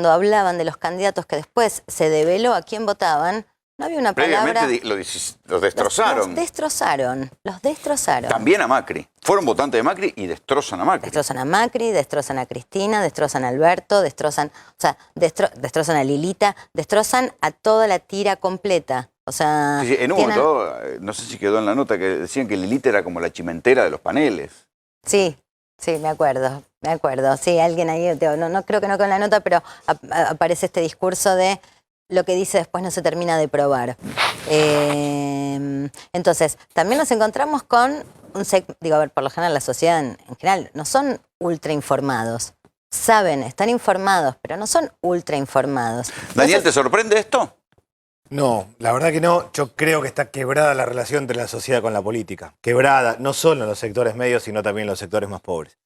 hablaban de los candidatos que después se develó a quién votaban, no había una palabra... Previamente los destrozaron. Los destrozaron. También a Macri. Fueron votantes de Macri y destrozan a Macri. Destrozan a Macri, destrozan a Cristina, destrozan a Alberto, destrozan a Lilita, destrozan a toda la tira completa. O sea... Sí, en un momento, no sé si quedó en la nota, que decían que Lilita era como la chimentera de los paneles. Sí, me acuerdo. Sí, alguien ahí, no creo que no con la nota, pero aparece este discurso de lo que dice después no se termina de probar. Entonces, también nos encontramos con digo, a ver, por lo general la sociedad en general no son ultra informados. Saben, están informados, pero no son ultra informados. Daniel, ¿te sorprende esto? No, la verdad que no. Yo creo que está quebrada la relación entre la sociedad con la política. Quebrada, no solo en los sectores medios, sino también en los sectores más pobres.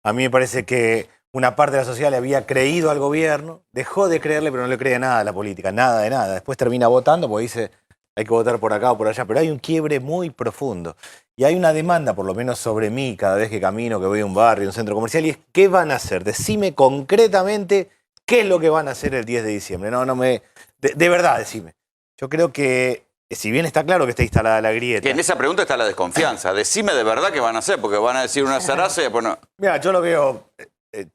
A mí me parece que una parte de la sociedad le había creído al gobierno, dejó de creerle, pero no le cree nada a la política, nada de nada. Después termina votando porque dice, hay que votar por acá o por allá, pero hay un quiebre muy profundo. Y hay una demanda, por lo menos sobre mí, cada vez que camino, que voy a un barrio, a un centro comercial, y es, ¿qué van a hacer? Decime concretamente qué es lo que van a hacer el 10 de diciembre. De verdad, decime. Yo creo que, si bien está claro que está instalada la grieta... Que en esa pregunta está la desconfianza. Decime de verdad qué van a hacer, porque van a decir una zaraza y después no... Mira, yo lo veo...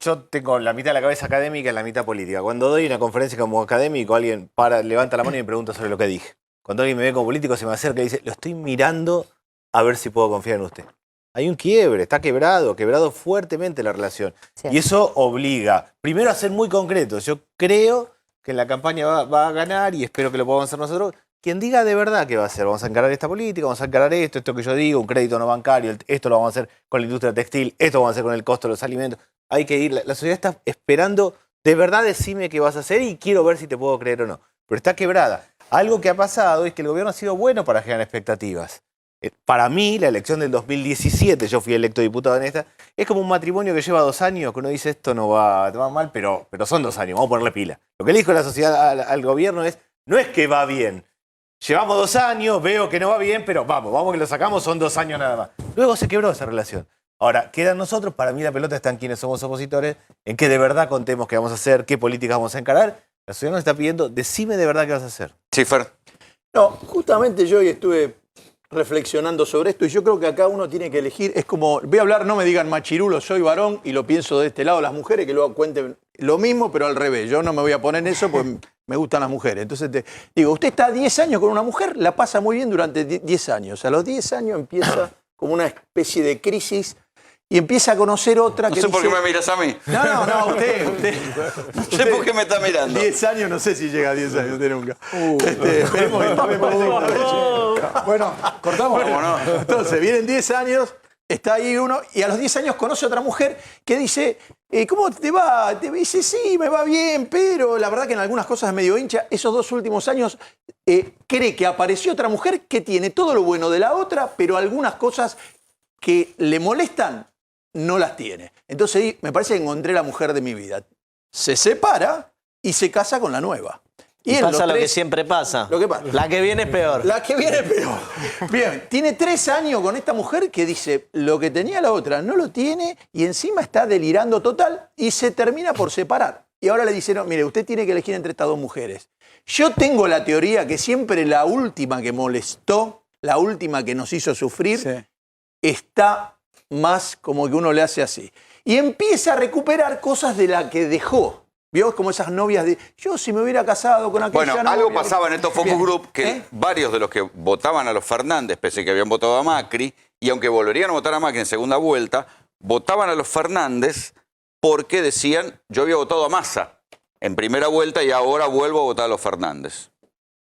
Yo tengo la mitad de la cabeza académica y la mitad política. Cuando doy una conferencia como académico, alguien levanta la mano y me pregunta sobre lo que dije. Cuando alguien me ve como político, se me acerca y dice, lo estoy mirando a ver si puedo confiar en usted. Hay un quiebre, está quebrado fuertemente la relación. Sí. Y eso obliga, primero, a ser muy concretos. Yo creo que en la campaña va a ganar, y espero que lo podamos hacer nosotros, quien diga de verdad qué va a hacer. Vamos a encarar esta política, vamos a encarar esto que yo digo, un crédito no bancario, esto lo vamos a hacer con la industria textil, esto lo vamos a hacer con el costo de los alimentos. Hay que ir, la sociedad está esperando, de verdad decime qué vas a hacer y quiero ver si te puedo creer o no. Pero está quebrada. Algo que ha pasado es que el gobierno ha sido bueno para generar expectativas. Para mí, la elección del 2017, yo fui electo diputado en esta, es como un matrimonio que lleva 2 años, que uno dice esto no va mal, pero son 2 años, vamos a ponerle pila. Lo que le dijo la sociedad al gobierno no es que va bien. Llevamos 2 años, veo que no va bien, pero vamos que lo sacamos, son 2 años nada más. Luego se quebró esa relación. Ahora, quedan nosotros, para mí la pelota está en quienes somos opositores, en que de verdad contemos qué vamos a hacer, qué políticas vamos a encarar. La sociedad nos está pidiendo, decime de verdad qué vas a hacer. Sí, Fer. No, justamente yo hoy estuve reflexionando sobre esto y yo creo que acá uno tiene que elegir, es como, voy a hablar, no me digan machirulo, soy varón y lo pienso de este lado, las mujeres que luego cuenten lo mismo pero al revés, yo no me voy a poner en eso, pues me gustan las mujeres. Entonces te digo, usted está 10 años con una mujer, la pasa muy bien durante 10 años. A los 10 años empieza como una especie de crisis y empieza a conocer otra No que sé por qué dice- me miras a mí. No, usted. No sé por qué me está mirando. 10 años, no sé si llega a 10 años, usted nunca. Esperemos que me parece que no. Bueno, cortamos. Entonces, vienen 10 años, está ahí uno, y a los 10 años conoce a otra mujer que dice, ¿cómo te va? Te dice, sí, me va bien, pero la verdad que en algunas cosas es medio hincha. Esos 2 últimos años cree que apareció otra mujer que tiene todo lo bueno de la otra, pero algunas cosas que le molestan no las tiene. Entonces ahí me parece que encontré la mujer de mi vida. Se separa y se casa con la nueva. Y en pasa los lo que 3 siempre pasa. Lo que pasa. La que viene es peor. La que viene es peor. Bien, tiene 3 años con esta mujer que dice lo que tenía la otra no lo tiene y encima está delirando total y se termina por separar. Y ahora le dicen, no, mire, usted tiene que elegir entre estas 2 mujeres. Yo tengo la teoría que siempre la última que molestó, la última que nos hizo sufrir, está más como que uno le hace así. Y empieza a recuperar cosas de la que dejó. ¿Vio? Como esas novias de, yo si me hubiera casado con aquella Bueno, novia... algo pasaba en estos focus Bien. group que varios de los que votaban a los Fernández, pese a que habían votado a Macri, y aunque volverían a votar a Macri en segunda vuelta, votaban a los Fernández porque decían, yo había votado a Massa en primera vuelta y ahora vuelvo a votar a los Fernández.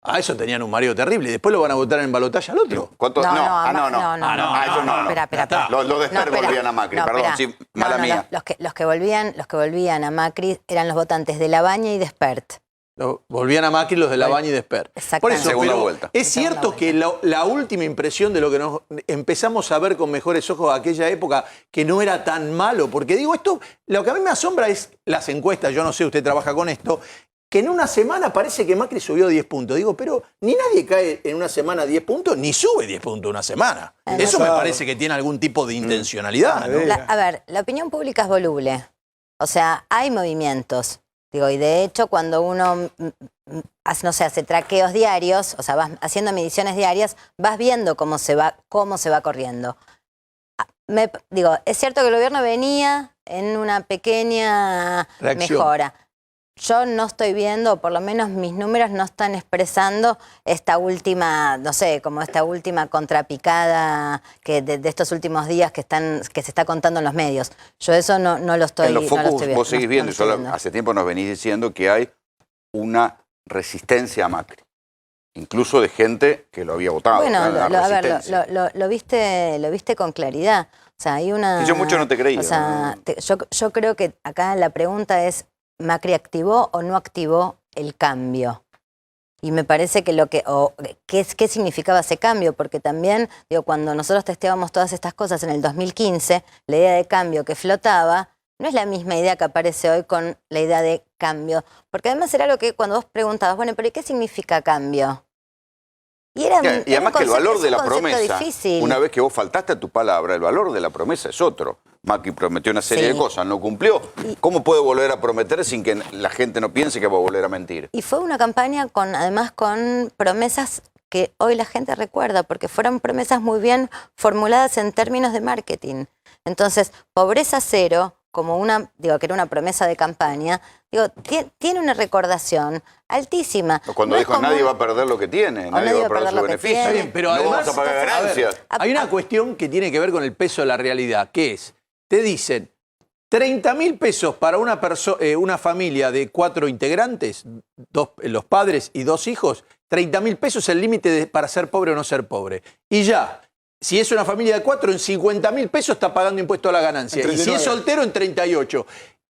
Ah, eso tenían un mareo terrible. ¿Y después lo van a votar en balotaje al otro? ¿Cuántos? No, No, no, ah, no, no. no, Ah, no, eso no. Espera. Los de Esper No, espera. volvían a Macri, No, perdón, espera. sí, mala mía. Los que volvían a Macri eran los votantes de Labaña y de Espert. Volvían a Macri los de Labaña y de Esper. Por Exactamente. eso, Segunda pero vuelta. es cierto que la última impresión de lo que nos empezamos a ver con mejores ojos de aquella época, que no era tan malo, porque digo, esto, lo que a mí me asombra es las encuestas, yo no sé, usted trabaja con esto, que en una semana parece que Macri subió 10 puntos. Digo, pero ni nadie cae en una semana 10 puntos, ni sube 10 puntos una semana. Eso me parece que tiene algún tipo de intencionalidad, ¿no? A ver, la opinión pública es voluble. O sea, hay movimientos. Digo, y de hecho, cuando uno hace traqueos diarios, o sea, vas haciendo mediciones diarias, vas viendo cómo se va corriendo. Digo, es cierto que el gobierno venía en una pequeña Reacción. mejora. Yo no estoy viendo, o por lo menos mis números no están expresando esta última, no sé, como esta última contrapicada que de estos últimos días que se está contando en los medios. Yo eso no lo estoy, En los no lo focus estoy viendo. vos seguís viendo, y solo hace tiempo nos venís diciendo que hay una resistencia a Macri. Incluso de gente que lo había votado. Bueno, ¿no? La resistencia. lo viste con claridad. O sea, hay una... Y yo mucho no te creía. O sea, yo creo que acá la pregunta es, ¿Macri activó o no activó el cambio? Y me parece que ¿qué significaba ese cambio? Porque también, digo, cuando nosotros testeábamos todas estas cosas en el 2015, la idea de cambio que flotaba no es la misma idea que aparece hoy con la idea de cambio. Porque además era algo que cuando vos preguntabas, bueno, ¿pero qué significa cambio? Y además que el valor de la promesa, difícil. una vez que vos faltaste a tu palabra, el valor de la promesa es otro. Macri prometió una serie de cosas, no cumplió. ¿Cómo puede volver a prometer sin que la gente no piense que va a volver a mentir? Y fue una campaña además con promesas que hoy la gente recuerda, porque fueron promesas muy bien formuladas en términos de marketing. Entonces, pobreza cero, como que era una promesa de campaña, tiene una recordación altísima. Cuando No dijo es como- nadie va a perder lo que tiene, nadie va a perder su beneficio. Está bien, pero no además, vamos a pagar a ver, ganancias. hay una cuestión que tiene que ver con el peso de la realidad, que es, te dicen, 30.000 pesos para una familia de 4 integrantes, los padres y 2 hijos, 30.000 pesos es el límite para ser pobre o no ser pobre. Y ya, si es una familia de 4, en 50.000 pesos está pagando impuesto a la ganancia. En Y si 39. es soltero, en 38.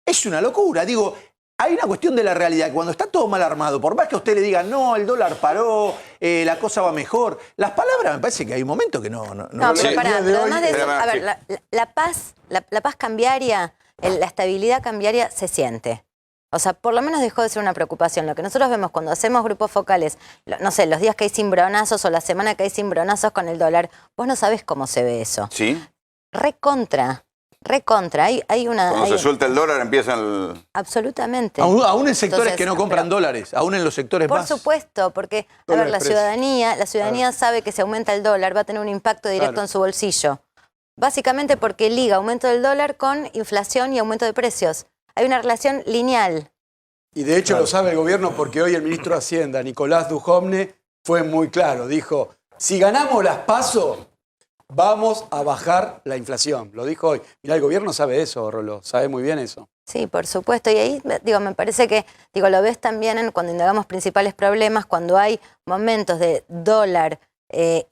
Es una locura. Digo, hay una cuestión de la realidad. Cuando está todo mal armado, por más que a usted le diga, no, el dólar paró, la cosa va mejor, las palabras me parece que hay un momento que no. No, pero pará, pero además de eso, a ver, la paz cambiaria, la estabilidad cambiaria se siente. O sea, por lo menos dejó de ser una preocupación. Lo que nosotros vemos cuando hacemos grupos focales, no sé, los días que hay cimbronazos o la semana que hay cimbronazos con el dólar, vos no sabés cómo se ve eso. Sí. Recontra. Hay una... Cuando se suelta el dólar empieza el... Absolutamente. Aún en sectores Entonces, que no compran dólares, aún en los sectores Por más. supuesto, porque a ver, Dólares la ciudadanía sabe que si aumenta el dólar va a tener un impacto directo en su bolsillo. Básicamente porque liga aumento del dólar con inflación y aumento de precios. Hay una relación lineal. Y de hecho lo sabe el gobierno porque hoy el ministro de Hacienda, Nicolás Dujovne, fue muy claro. Dijo, si ganamos las PASO, vamos a bajar la inflación. Lo dijo hoy. Mirá, el gobierno sabe eso, Rolo, sabe muy bien eso. Sí, por supuesto. Y ahí, digo, me parece que, digo, lo ves también cuando indagamos principales problemas, cuando hay momentos de dólar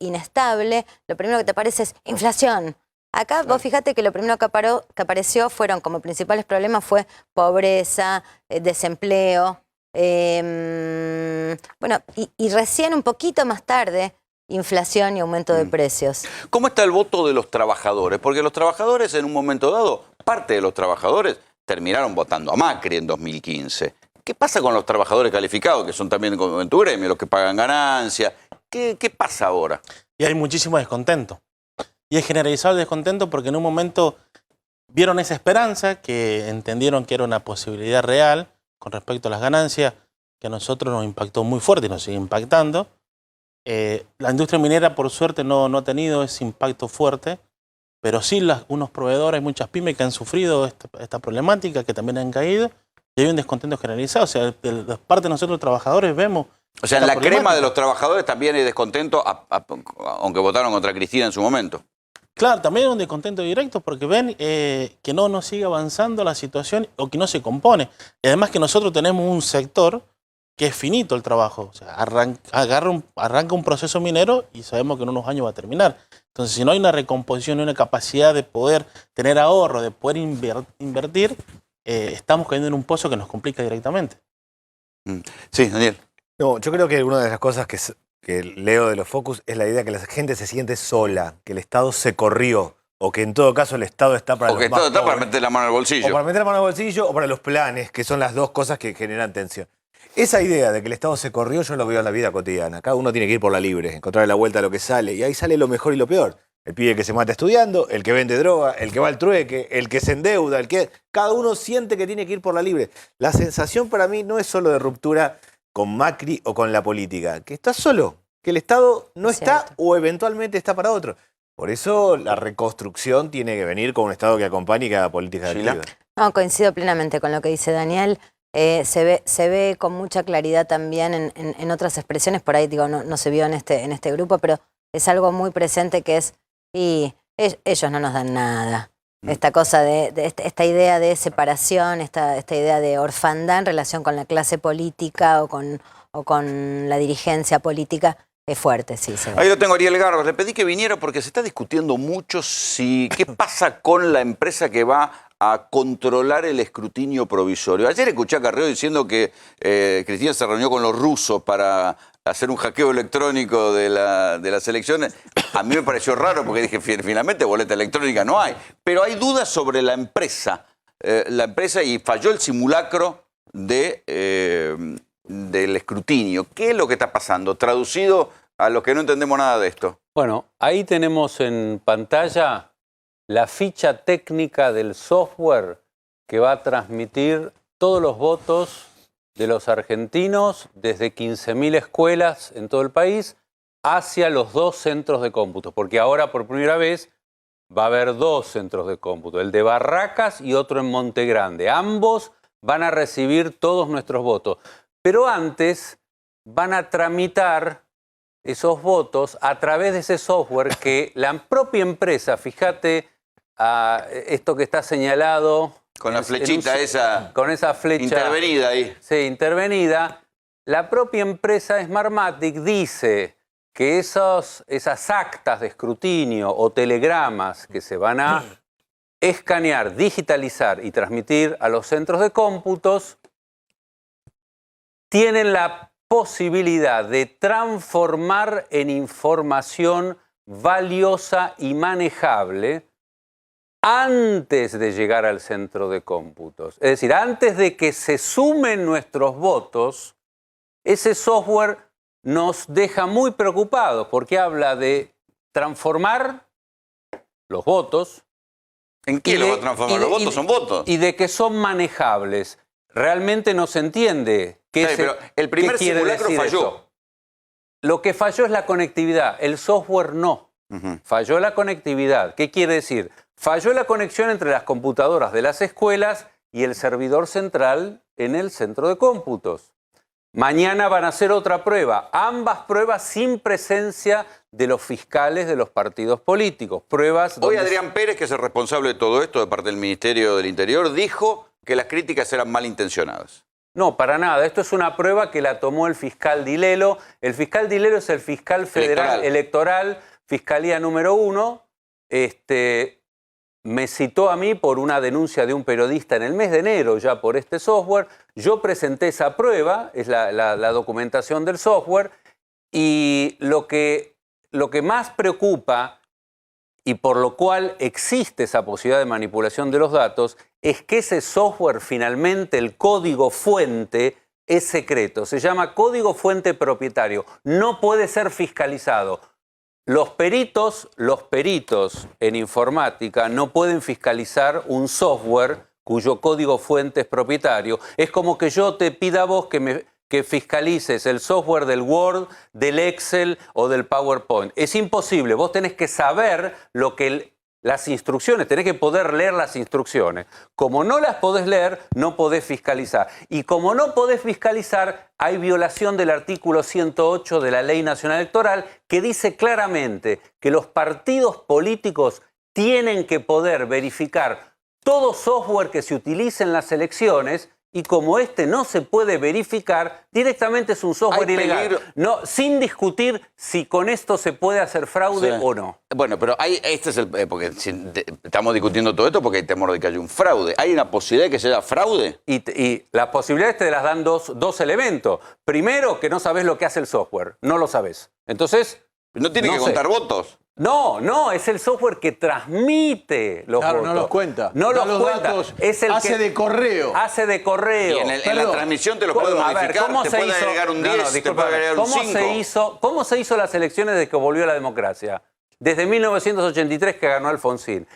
inestable, lo primero que te aparece es inflación. Acá vos fíjate que lo primero que apareció fueron como principales problemas fue pobreza, desempleo, bueno, y recién un poquito más tarde, inflación y aumento de precios. ¿Cómo está el voto de los trabajadores? Porque los trabajadores en un momento dado, parte de los trabajadores terminaron votando a Macri en 2015. ¿Qué pasa con los trabajadores calificados, que son también en tu gremio, los que pagan ganancias? ¿Qué pasa ahora? Y hay muchísimo descontento. Y es generalizado el descontento porque en un momento vieron esa esperanza, que entendieron que era una posibilidad real con respecto a las ganancias, que a nosotros nos impactó muy fuerte y nos sigue impactando. La industria minera, por suerte, no ha tenido ese impacto fuerte, pero sí unos proveedores, muchas pymes que han sufrido esta problemática, que también han caído, y hay un descontento generalizado. O sea, de parte de nosotros, los trabajadores, vemos... O sea, en la crema de los trabajadores también hay descontento, aunque votaron contra Cristina en su momento. Claro, también hay un descontento directo porque ven que no sigue avanzando la situación o que no se compone. Y además que nosotros tenemos un sector que es finito el trabajo. O sea, arranca un proceso minero y sabemos que en unos años va a terminar. Entonces, si no hay una recomposición y una capacidad de poder tener ahorro, de poder invertir, estamos cayendo en un pozo que nos complica directamente. Sí, Daniel. No, yo creo que una de las cosas que leo de los Focus es la idea que la gente se siente sola, que el Estado se corrió, o que en todo caso el Estado está para o que el Estado está para meter la mano en el bolsillo. O para meter la mano en el bolsillo o para los planes, que son las dos cosas que generan tensión. Esa idea de que el Estado se corrió yo lo veo en la vida cotidiana. Cada uno tiene que ir por la libre, encontrar la vuelta a lo que sale, y ahí sale lo mejor y lo peor. El pibe que se mata estudiando, el que vende droga, el que va al trueque, el que se endeuda, cada uno siente que tiene que ir por la libre. La sensación para mí no es solo de ruptura con Macri o con la política, que está solo, que el Estado no está o eventualmente está para otro. Por eso la reconstrucción tiene que venir con un Estado que acompañe y que haga política activa. No, coincido plenamente con lo que dice Daniel. Se ve con mucha claridad también en otras expresiones, por ahí digo, no se vio en este grupo, pero es algo muy presente que es, y ellos no nos dan nada. Esta cosa esta idea de separación, esta idea de orfandad en relación con la clase política o con la dirigencia política es fuerte, sí. Ahí lo tengo, Ariel Garros. Le pedí que viniera porque se está discutiendo mucho qué pasa con la empresa que va a controlar el escrutinio provisorio. Ayer escuché a Carrió diciendo que Cristina se reunió con los rusos para hacer un hackeo electrónico de las elecciones. A mí me pareció raro porque dije, finalmente boleta electrónica no hay. Pero hay dudas sobre la empresa y falló el simulacro del escrutinio. ¿Qué es lo que está pasando? Traducido a los que no entendemos nada de esto. Bueno, ahí tenemos en pantalla la ficha técnica del software que va a transmitir todos los votos de los argentinos desde 15.000 escuelas en todo el país hacia los 2 centros de cómputo, porque ahora por primera vez va a haber 2 centros de cómputo, el de Barracas y otro en Monte Grande. Ambos van a recibir todos nuestros votos, pero antes van a tramitar esos votos a través de ese software que la propia empresa, fíjate esto que está señalado... Con la flechita esa. Con esa flecha. Intervenida ahí. Sí, intervenida. La propia empresa Smartmatic dice que esas actas de escrutinio o telegramas que se van a escanear, digitalizar y transmitir a los centros de cómputos tienen la posibilidad de transformar en información valiosa y manejable antes de llegar al centro de cómputos. Es decir, antes de que se sumen nuestros votos, ese software nos deja muy preocupados porque habla de transformar los votos. ¿En qué lo va a transformar? Los votos son votos. Y de que son manejables. Realmente no se entiende pero el primer simulacro falló. Eso. Lo que falló es la conectividad, el software no. Falló la conectividad. ¿Qué quiere decir? Falló la conexión entre las computadoras de las escuelas y el servidor central en el centro de cómputos. Mañana van a hacer otra prueba, ambas pruebas sin presencia de los fiscales de los partidos políticos. Pruebas Hoy donde... Adrián Pérez, que es el responsable de todo esto de parte del Ministerio del Interior, dijo que las críticas eran malintencionadas. No, para nada. Esto es una prueba que la tomó el fiscal Dilelo. El fiscal Dilelo es el fiscal federal electoral Fiscalía número 1. Me citó a mí por una denuncia de un periodista en el mes de enero ya por este software. Yo presenté esa prueba, es la documentación del software, y lo que más preocupa y por lo cual existe esa posibilidad de manipulación de los datos es que ese software finalmente, el código fuente, es secreto. Se llama código fuente propietario. No puede ser fiscalizado. Los peritos en informática no pueden fiscalizar un software cuyo código fuente es propietario. Es como que yo te pida a vos que fiscalices el software del Word, del Excel o del PowerPoint. Es imposible. Vos tenés que saber las instrucciones, tenés que poder leer las instrucciones. Como no las podés leer, no podés fiscalizar. Y como no podés fiscalizar, hay violación del artículo 108 de la Ley Nacional Electoral que dice claramente que los partidos políticos tienen que poder verificar todo software que se utilice en las elecciones. Y como no se puede verificar, directamente es un software ilegal. No, sin discutir si con esto se puede hacer fraude o no. Bueno, pero porque estamos discutiendo todo esto porque hay temor de que haya un fraude. ¿Hay una posibilidad de que sea fraude? Y las posibilidades te las dan dos elementos. Primero, que no sabes lo que hace el software. No lo sabes. Entonces... ¿No tiene que contar votos? No, es el software que transmite los votos. No los cuenta. No los cuenta. Datos, es el hace de correo. Hace de correo. Y en la transmisión te lo puede modificar, te puede agregar un 10, te puede agregar un 5. ¿Cómo se hizo las elecciones desde que volvió la democracia? Desde 1983 que ganó Alfonsín.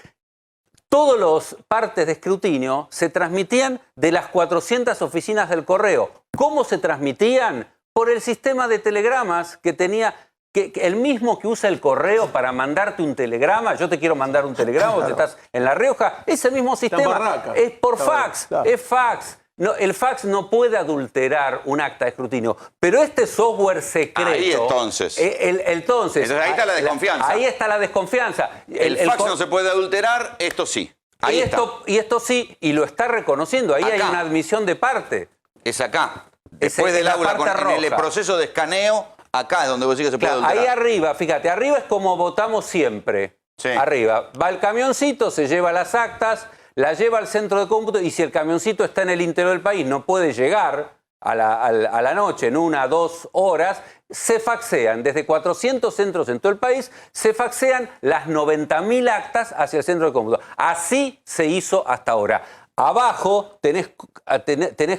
Todos los partes de escrutinio se transmitían de las 400 oficinas del correo. ¿Cómo se transmitían? Por el sistema de telegramas que tenía... Que el mismo que usa el correo para mandarte un telegrama, yo te quiero mandar un telegrama, vos estás en La Rioja, ese mismo sistema es por fax, es fax. No, el fax no puede adulterar un acta de escrutinio, pero este software secreto... Ahí entonces. Entonces ahí está la desconfianza. Ahí está la desconfianza. El fax no se puede adulterar, esto sí. Ahí está. Y esto sí, y lo está reconociendo, ahí hay una admisión de parte. Es acá. Después del aula, en el proceso de escaneo... Acá es donde vos decís que se puede adulterar. Ahí arriba, fíjate, arriba es como votamos siempre. Sí. Arriba. Va el camioncito, se lleva las actas, la lleva al centro de cómputo y si el camioncito está en el interior del país, no puede llegar a la noche en 1 o 2 horas, se faxean. Desde 400 centros en todo el país, se faxean las 90.000 actas hacia el centro de cómputo. Así se hizo hasta ahora. Abajo tenés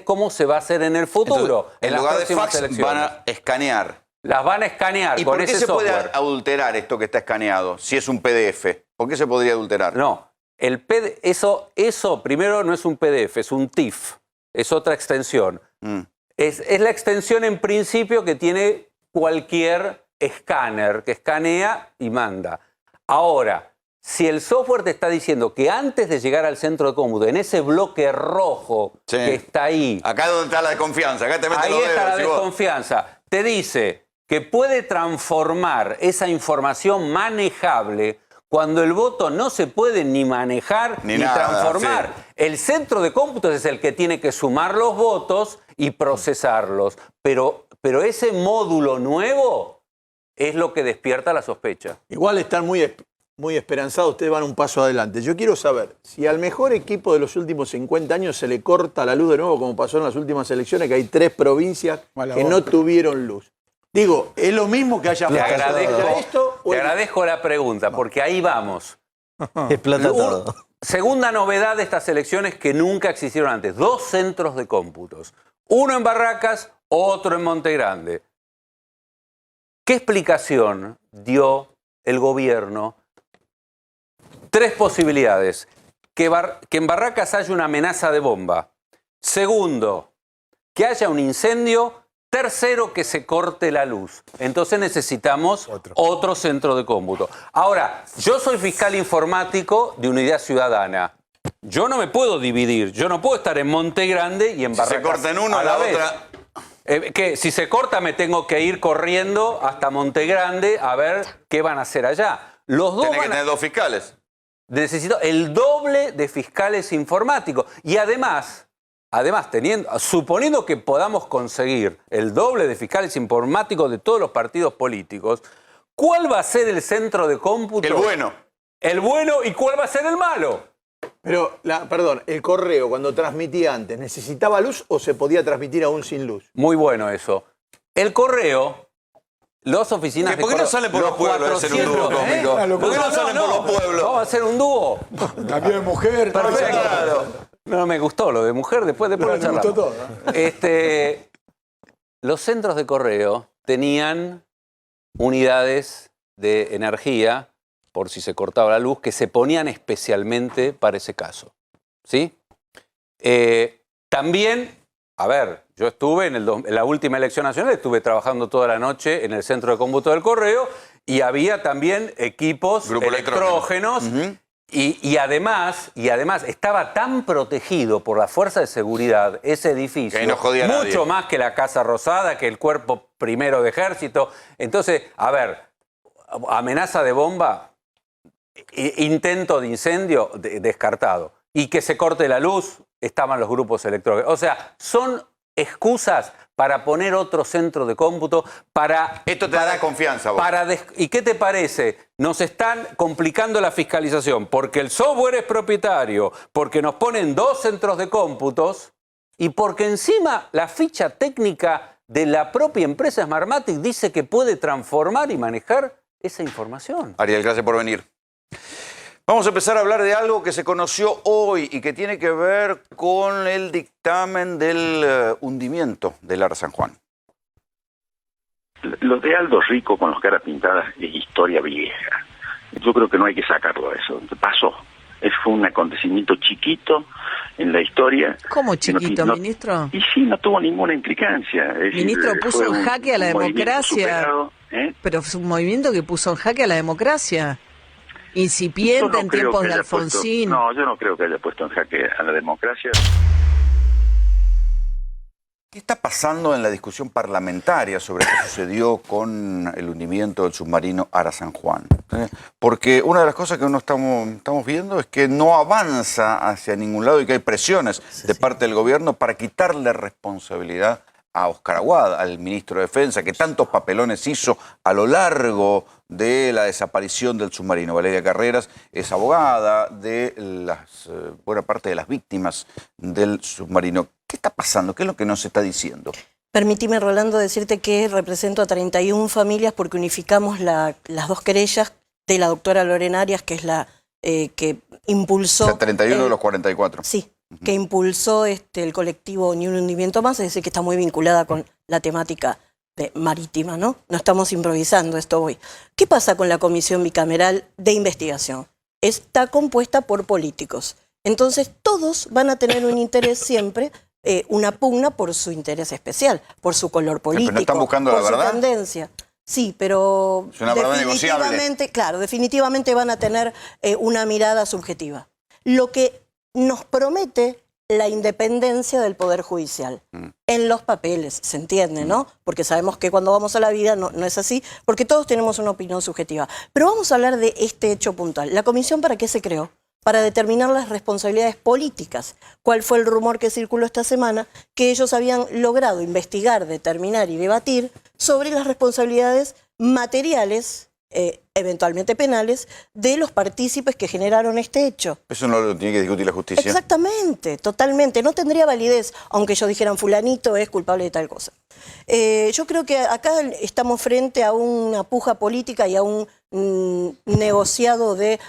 cómo se va a hacer en el futuro. Entonces, en lugar de fax van a escanear. Las van a escanear con ese software. ¿Y por qué se puede adulterar esto que está escaneado si es un PDF? ¿Por qué se podría adulterar? No, eso primero no es un PDF, es un TIFF, es otra extensión. Es la extensión en principio que tiene cualquier escáner que escanea y manda. Ahora, si el software te está diciendo que antes de llegar al centro de cómputo, en ese bloque rojo que está ahí... Acá es donde está la desconfianza, acá te meten los dedos. Ahí está la desconfianza. Te dice que puede transformar esa información manejable cuando el voto no se puede ni manejar ni transformar. Sí. El centro de cómputos es el que tiene que sumar los votos y procesarlos. Pero ese módulo nuevo es lo que despierta la sospecha. Igual están muy esperanzados, ustedes van un paso adelante. Yo quiero saber, si al mejor equipo de los últimos 50 años se le corta la luz de nuevo, como pasó en las últimas elecciones, que hay 3 provincias que no tuvieron luz. Digo, ¿es lo mismo que haya pasado esto? Te agradezco la pregunta, porque ahí vamos. Explota todo. Segunda novedad de estas elecciones que nunca existieron antes. 2 centros de cómputos. Uno en Barracas, otro en Monte Grande. ¿Qué explicación dio el gobierno? 3 posibilidades. Que en Barracas haya una amenaza de bomba. Segundo, que haya un incendio. Tercero, que se corte la luz. Entonces necesitamos otro centro de cómputo. Ahora, yo soy fiscal informático de Unidad Ciudadana. yo no me puedo dividir. Yo no puedo estar en Monte Grande y en Barracas. Si se corta en uno, a la vez. otra... Que si se corta me tengo que ir corriendo hasta Monte Grande a ver qué van a hacer allá. Los dos Tiene que tener 2 fiscales. Necesito el doble de fiscales informáticos. Y además suponiendo que podamos conseguir el doble de fiscales informáticos de todos los partidos políticos, ¿cuál va a ser el centro de cómputo? El bueno. El bueno, ¿y cuál va a ser el malo? Pero, perdón, el correo cuando transmitía antes, ¿necesitaba luz o se podía transmitir aún sin luz? Muy bueno eso. El correo, las oficinas de ¿Por qué no sale por los pueblos a hacer un dúo cómico? ¿Por qué no salen por los pueblos? Vamos a hacer un dúo. Cambio de mujer. Perfecto. Claro. No me gustó lo de mujer, después lo charlamos. Me gustó todo. Los centros de correo tenían unidades de energía, por si se cortaba la luz, que se ponían especialmente para ese caso. ¿Sí? También, a ver, yo estuve en la última elección nacional, estuve trabajando toda la noche en el centro de cómputo del correo y había también equipos electrógenos. Y además estaba tan protegido por la fuerza de seguridad ese edificio, que no jodía a nadie. mucho más que la Casa Rosada, que el Cuerpo Primero de Ejército. Entonces, a ver, amenaza de bomba, intento de incendio, descartado. Y que se corte la luz, estaban los grupos electrógenos. O sea, son excusas para poner otro centro de cómputo, para... Esto te da confianza, vos. ¿Y qué te parece? Nos están complicando la fiscalización porque el software es propietario, porque nos ponen 2 centros de cómputos y porque encima la ficha técnica de la propia empresa Smartmatic dice que puede transformar y manejar esa información. Ariel, gracias por venir. Vamos a empezar a hablar de algo que se conoció hoy y que tiene que ver con el dictamen del hundimiento del Ara San Juan. Lo de Aldo Rico con los caras pintadas es historia vieja. Yo creo que no hay que sacarlo de eso. Pasó. Fue un acontecimiento chiquito en la historia. ¿Cómo chiquito, ministro? Y sí, no tuvo ninguna implicancia. Ministro, puso en jaque a la democracia. Superado, Pero fue un movimiento que puso en jaque a la democracia. Incipiente en tiempos de Alfonsín. No, yo no creo que haya puesto en jaque a la democracia. ¿Qué está pasando en la discusión parlamentaria sobre qué sucedió con el hundimiento del submarino Ara San Juan? Porque una de las cosas que uno estamos viendo es que no avanza hacia ningún lado y que hay presiones de parte del gobierno para quitarle responsabilidad a Óscar Aguad, al ministro de Defensa, que tantos papelones hizo a lo largo de la desaparición del submarino. Valeria Carreras es abogada de buena parte de las víctimas del submarino. ¿Qué está pasando? ¿Qué es lo que nos está diciendo? Permitime, Rolando, decirte que represento a 31 familias porque unificamos las 2 querellas de la doctora Lorena Arias, que es la que impulsó... O sea, 31 de los 44. Sí, que impulsó el colectivo Ni un hundimiento más, es decir, que está muy vinculada con la temática marítima, ¿no? No estamos improvisando esto hoy. ¿Qué pasa con la Comisión Bicameral de Investigación? Está compuesta por políticos. Entonces, todos van a tener un interés siempre, una pugna por su interés especial, por su color político, ¿no están buscando por la su verdad? tendencia. Sí, pero es una verdad definitivamente, claro, definitivamente van a tener una mirada subjetiva. Lo que nos promete la independencia del Poder Judicial. En los papeles, se entiende, ¿no? Porque sabemos que cuando vamos a la vida no es así, porque todos tenemos una opinión subjetiva. Pero vamos a hablar de este hecho puntual. ¿La comisión para qué se creó? Para determinar las responsabilidades políticas. ¿Cuál fue el rumor que circuló esta semana? Que ellos habían logrado investigar, determinar y debatir sobre las responsabilidades materiales, eventualmente penales, de los partícipes que generaron este hecho. Eso no lo tiene que discutir la justicia. Exactamente, totalmente. No tendría validez, aunque ellos dijeran fulanito es culpable de tal cosa. Yo creo que acá estamos frente a una puja política y a un negociado de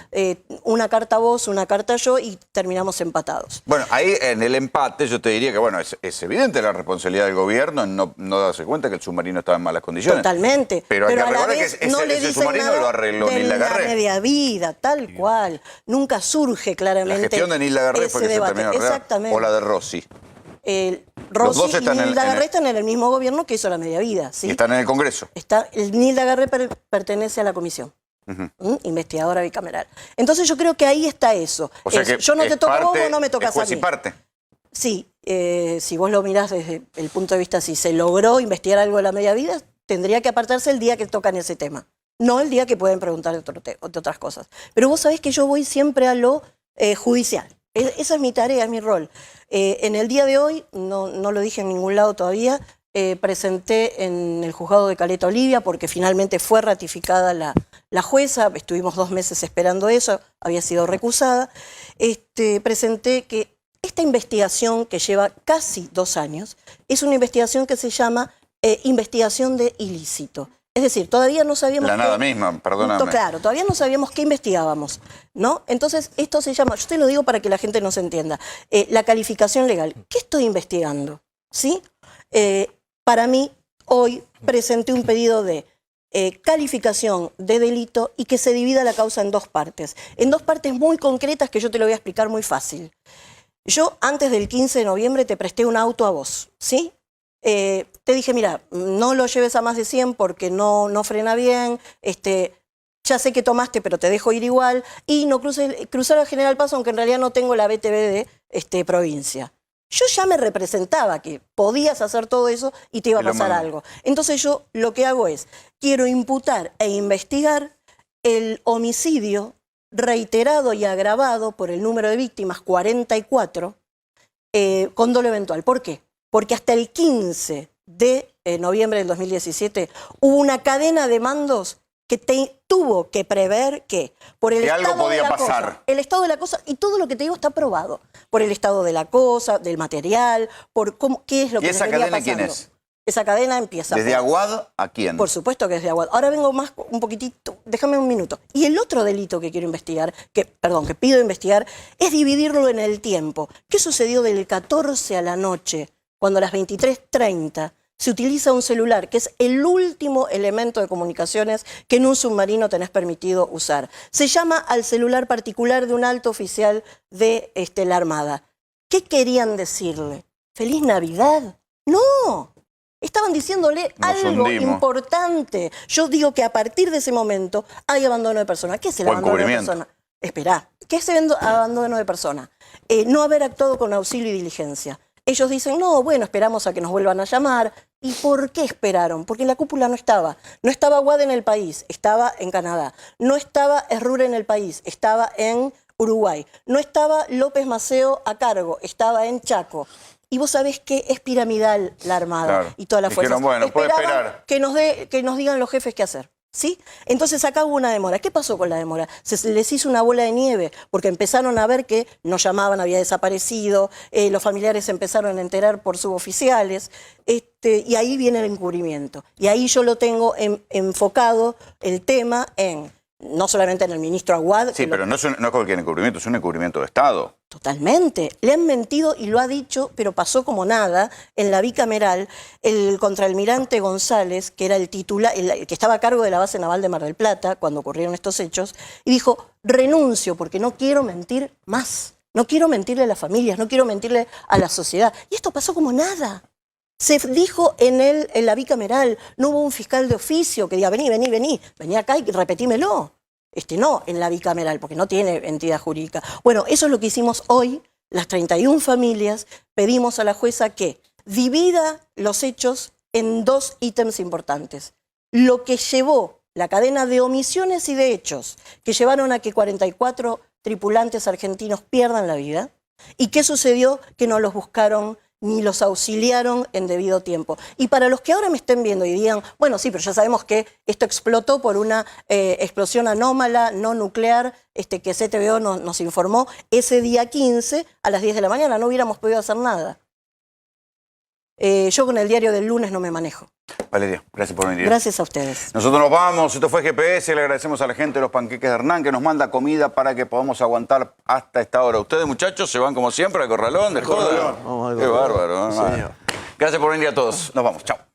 una carta vos, una carta yo y terminamos empatados. Bueno, ahí en el empate yo te diría que bueno, es evidente la responsabilidad del gobierno en no darse cuenta que el submarino estaba en malas condiciones. Totalmente. Pero hay que a la recordar vez que no le ese dicen submarino nada lo arregló de Nilda la Garré. media vida, tal cual. Nunca surge claramente La gestión de Nilda Garré fue que se terminó Exactamente. o la de Rossi. Rossi Los dos están y Nilda Garré están en el mismo gobierno que hizo la media vida. ¿sí? Y están en el Congreso. Nilda Garré pertenece a la comisión. investigadora bicameral. Entonces yo creo que ahí está eso. O sea que yo no te toco a vos, vos no me tocas a juez mí. y parte. Sí, si vos lo mirás desde el punto de vista si se logró investigar algo de la media vida, tendría que apartarse el día que tocan ese tema, no el día que pueden preguntar de otras cosas. Pero vos sabés que yo voy siempre a lo judicial. Esa es mi tarea, es mi rol. En el día de hoy, no lo dije en ningún lado todavía, presenté en el juzgado de Caleta Olivia porque finalmente fue ratificada la jueza, estuvimos 2 meses esperando eso, había sido recusada. Presenté que esta investigación que lleva casi 2 años es una investigación que se llama investigación de ilícito. Es decir, todavía no sabíamos... La nada misma, perdóname. Claro, todavía no sabíamos qué investigábamos, ¿no? Entonces, esto se llama, yo te lo digo para que la gente nos entienda, la calificación legal. ¿Qué estoy investigando? ¿Sí? Para mí, hoy presenté un pedido de calificación de delito y que se divida la causa en 2 partes. En 2 partes muy concretas que yo te lo voy a explicar muy fácil. Yo, antes del 15 de noviembre, te presté un auto a vos, ¿sí? Te dije, mira, no lo lleves a más de 100 porque no frena bien, ya sé que tomaste, pero te dejo ir igual, y no cruzar el General Paz, aunque en realidad no tengo la BTV de provincia. Yo ya me representaba que podías hacer todo eso y te iba a pasar algo. Entonces yo lo que hago es, quiero imputar e investigar el homicidio reiterado y agravado por el número de víctimas, 44, con dolo eventual. ¿Por qué? Porque hasta el 15 de noviembre del 2017 hubo una cadena de mandos que tuvo que prever que por el estado algo podía de la pasar. cosa, el estado de la cosa, y todo lo que te digo está probado, por el estado de la cosa, del material, por qué es lo que ¿Y esa nos venía cadena pasando. quién es? Esa cadena empieza ¿Desde por... Aguad a quién? Por supuesto que es de Aguad. Ahora vengo más un poquitito, déjame un minuto. Y el otro delito que quiero investigar, que pido investigar, es dividirlo en el tiempo. ¿Qué sucedió del 14 a la noche, cuando a las 23:30 se utiliza un celular, que es el último elemento de comunicaciones que en un submarino tenés permitido usar? Se llama al celular particular de un alto oficial de la Armada. ¿Qué querían decirle? ¿Feliz Navidad? ¡No! Estaban diciéndole algo importante. Yo digo que a partir de ese momento hay abandono de persona. ¿Qué es el abandono de persona? Esperá, ¿qué es el abandono de persona? No haber actuado con auxilio y diligencia. Ellos dicen, no, bueno, esperamos a que nos vuelvan a llamar. ¿Y por qué esperaron? Porque la cúpula no estaba. No estaba Aguad en el país, estaba en Canadá. No estaba Esrure en el país, estaba en Uruguay. No estaba López Maceo a cargo, estaba en Chaco. Y vos sabés que es piramidal la Armada, claro, y todas las fuerzas. Dijeron, bueno, puede esperar. Que nos digan los jefes qué hacer. ¿Sí? Entonces acá hubo una demora. ¿Qué pasó con la demora? Se les hizo una bola de nieve porque empezaron a ver que nos llamaban, había desaparecido, los familiares se empezaron a enterar por suboficiales, y ahí viene el encubrimiento. Y ahí yo lo tengo enfocado el tema en, no solamente en el ministro Aguad. Sí, pero no es cualquier encubrimiento, es un encubrimiento de Estado. Totalmente. Le han mentido y lo ha dicho, pero pasó como nada. En la bicameral, el contraalmirante González, que era el titular, el que estaba a cargo de la base naval de Mar del Plata cuando ocurrieron estos hechos, y dijo, renuncio porque no quiero mentir más. No quiero mentirle a las familias, no quiero mentirle a la sociedad. Y esto pasó como nada. Se dijo en la bicameral, no hubo un fiscal de oficio que diga, vení acá y repetímelo. No, en la bicameral, porque no tiene entidad jurídica. Bueno, eso es lo que hicimos hoy. Las 31 familias pedimos a la jueza que divida los hechos en 2 ítems importantes. Lo que llevó la cadena de omisiones y de hechos que llevaron a que 44 tripulantes argentinos pierdan la vida. ¿Y qué sucedió? Que no los buscaron ni los auxiliaron en debido tiempo. Y para los que ahora me estén viendo y digan, bueno, sí, pero ya sabemos que esto explotó por una explosión anómala, no nuclear, que CTBO nos informó, ese día 15 a las 10 de la mañana, no hubiéramos podido hacer nada. Yo con el diario del lunes no me manejo. Valeria, gracias por venir. Gracias a ustedes. Nosotros nos vamos. Esto fue GPS. Le agradecemos a la gente de los panqueques de Hernán que nos manda comida para que podamos aguantar hasta esta hora. Ustedes, muchachos, se van como siempre al corralón del Joda. Qué bárbaro. Sí, señor. Gracias por venir a todos. Nos vamos. Chao.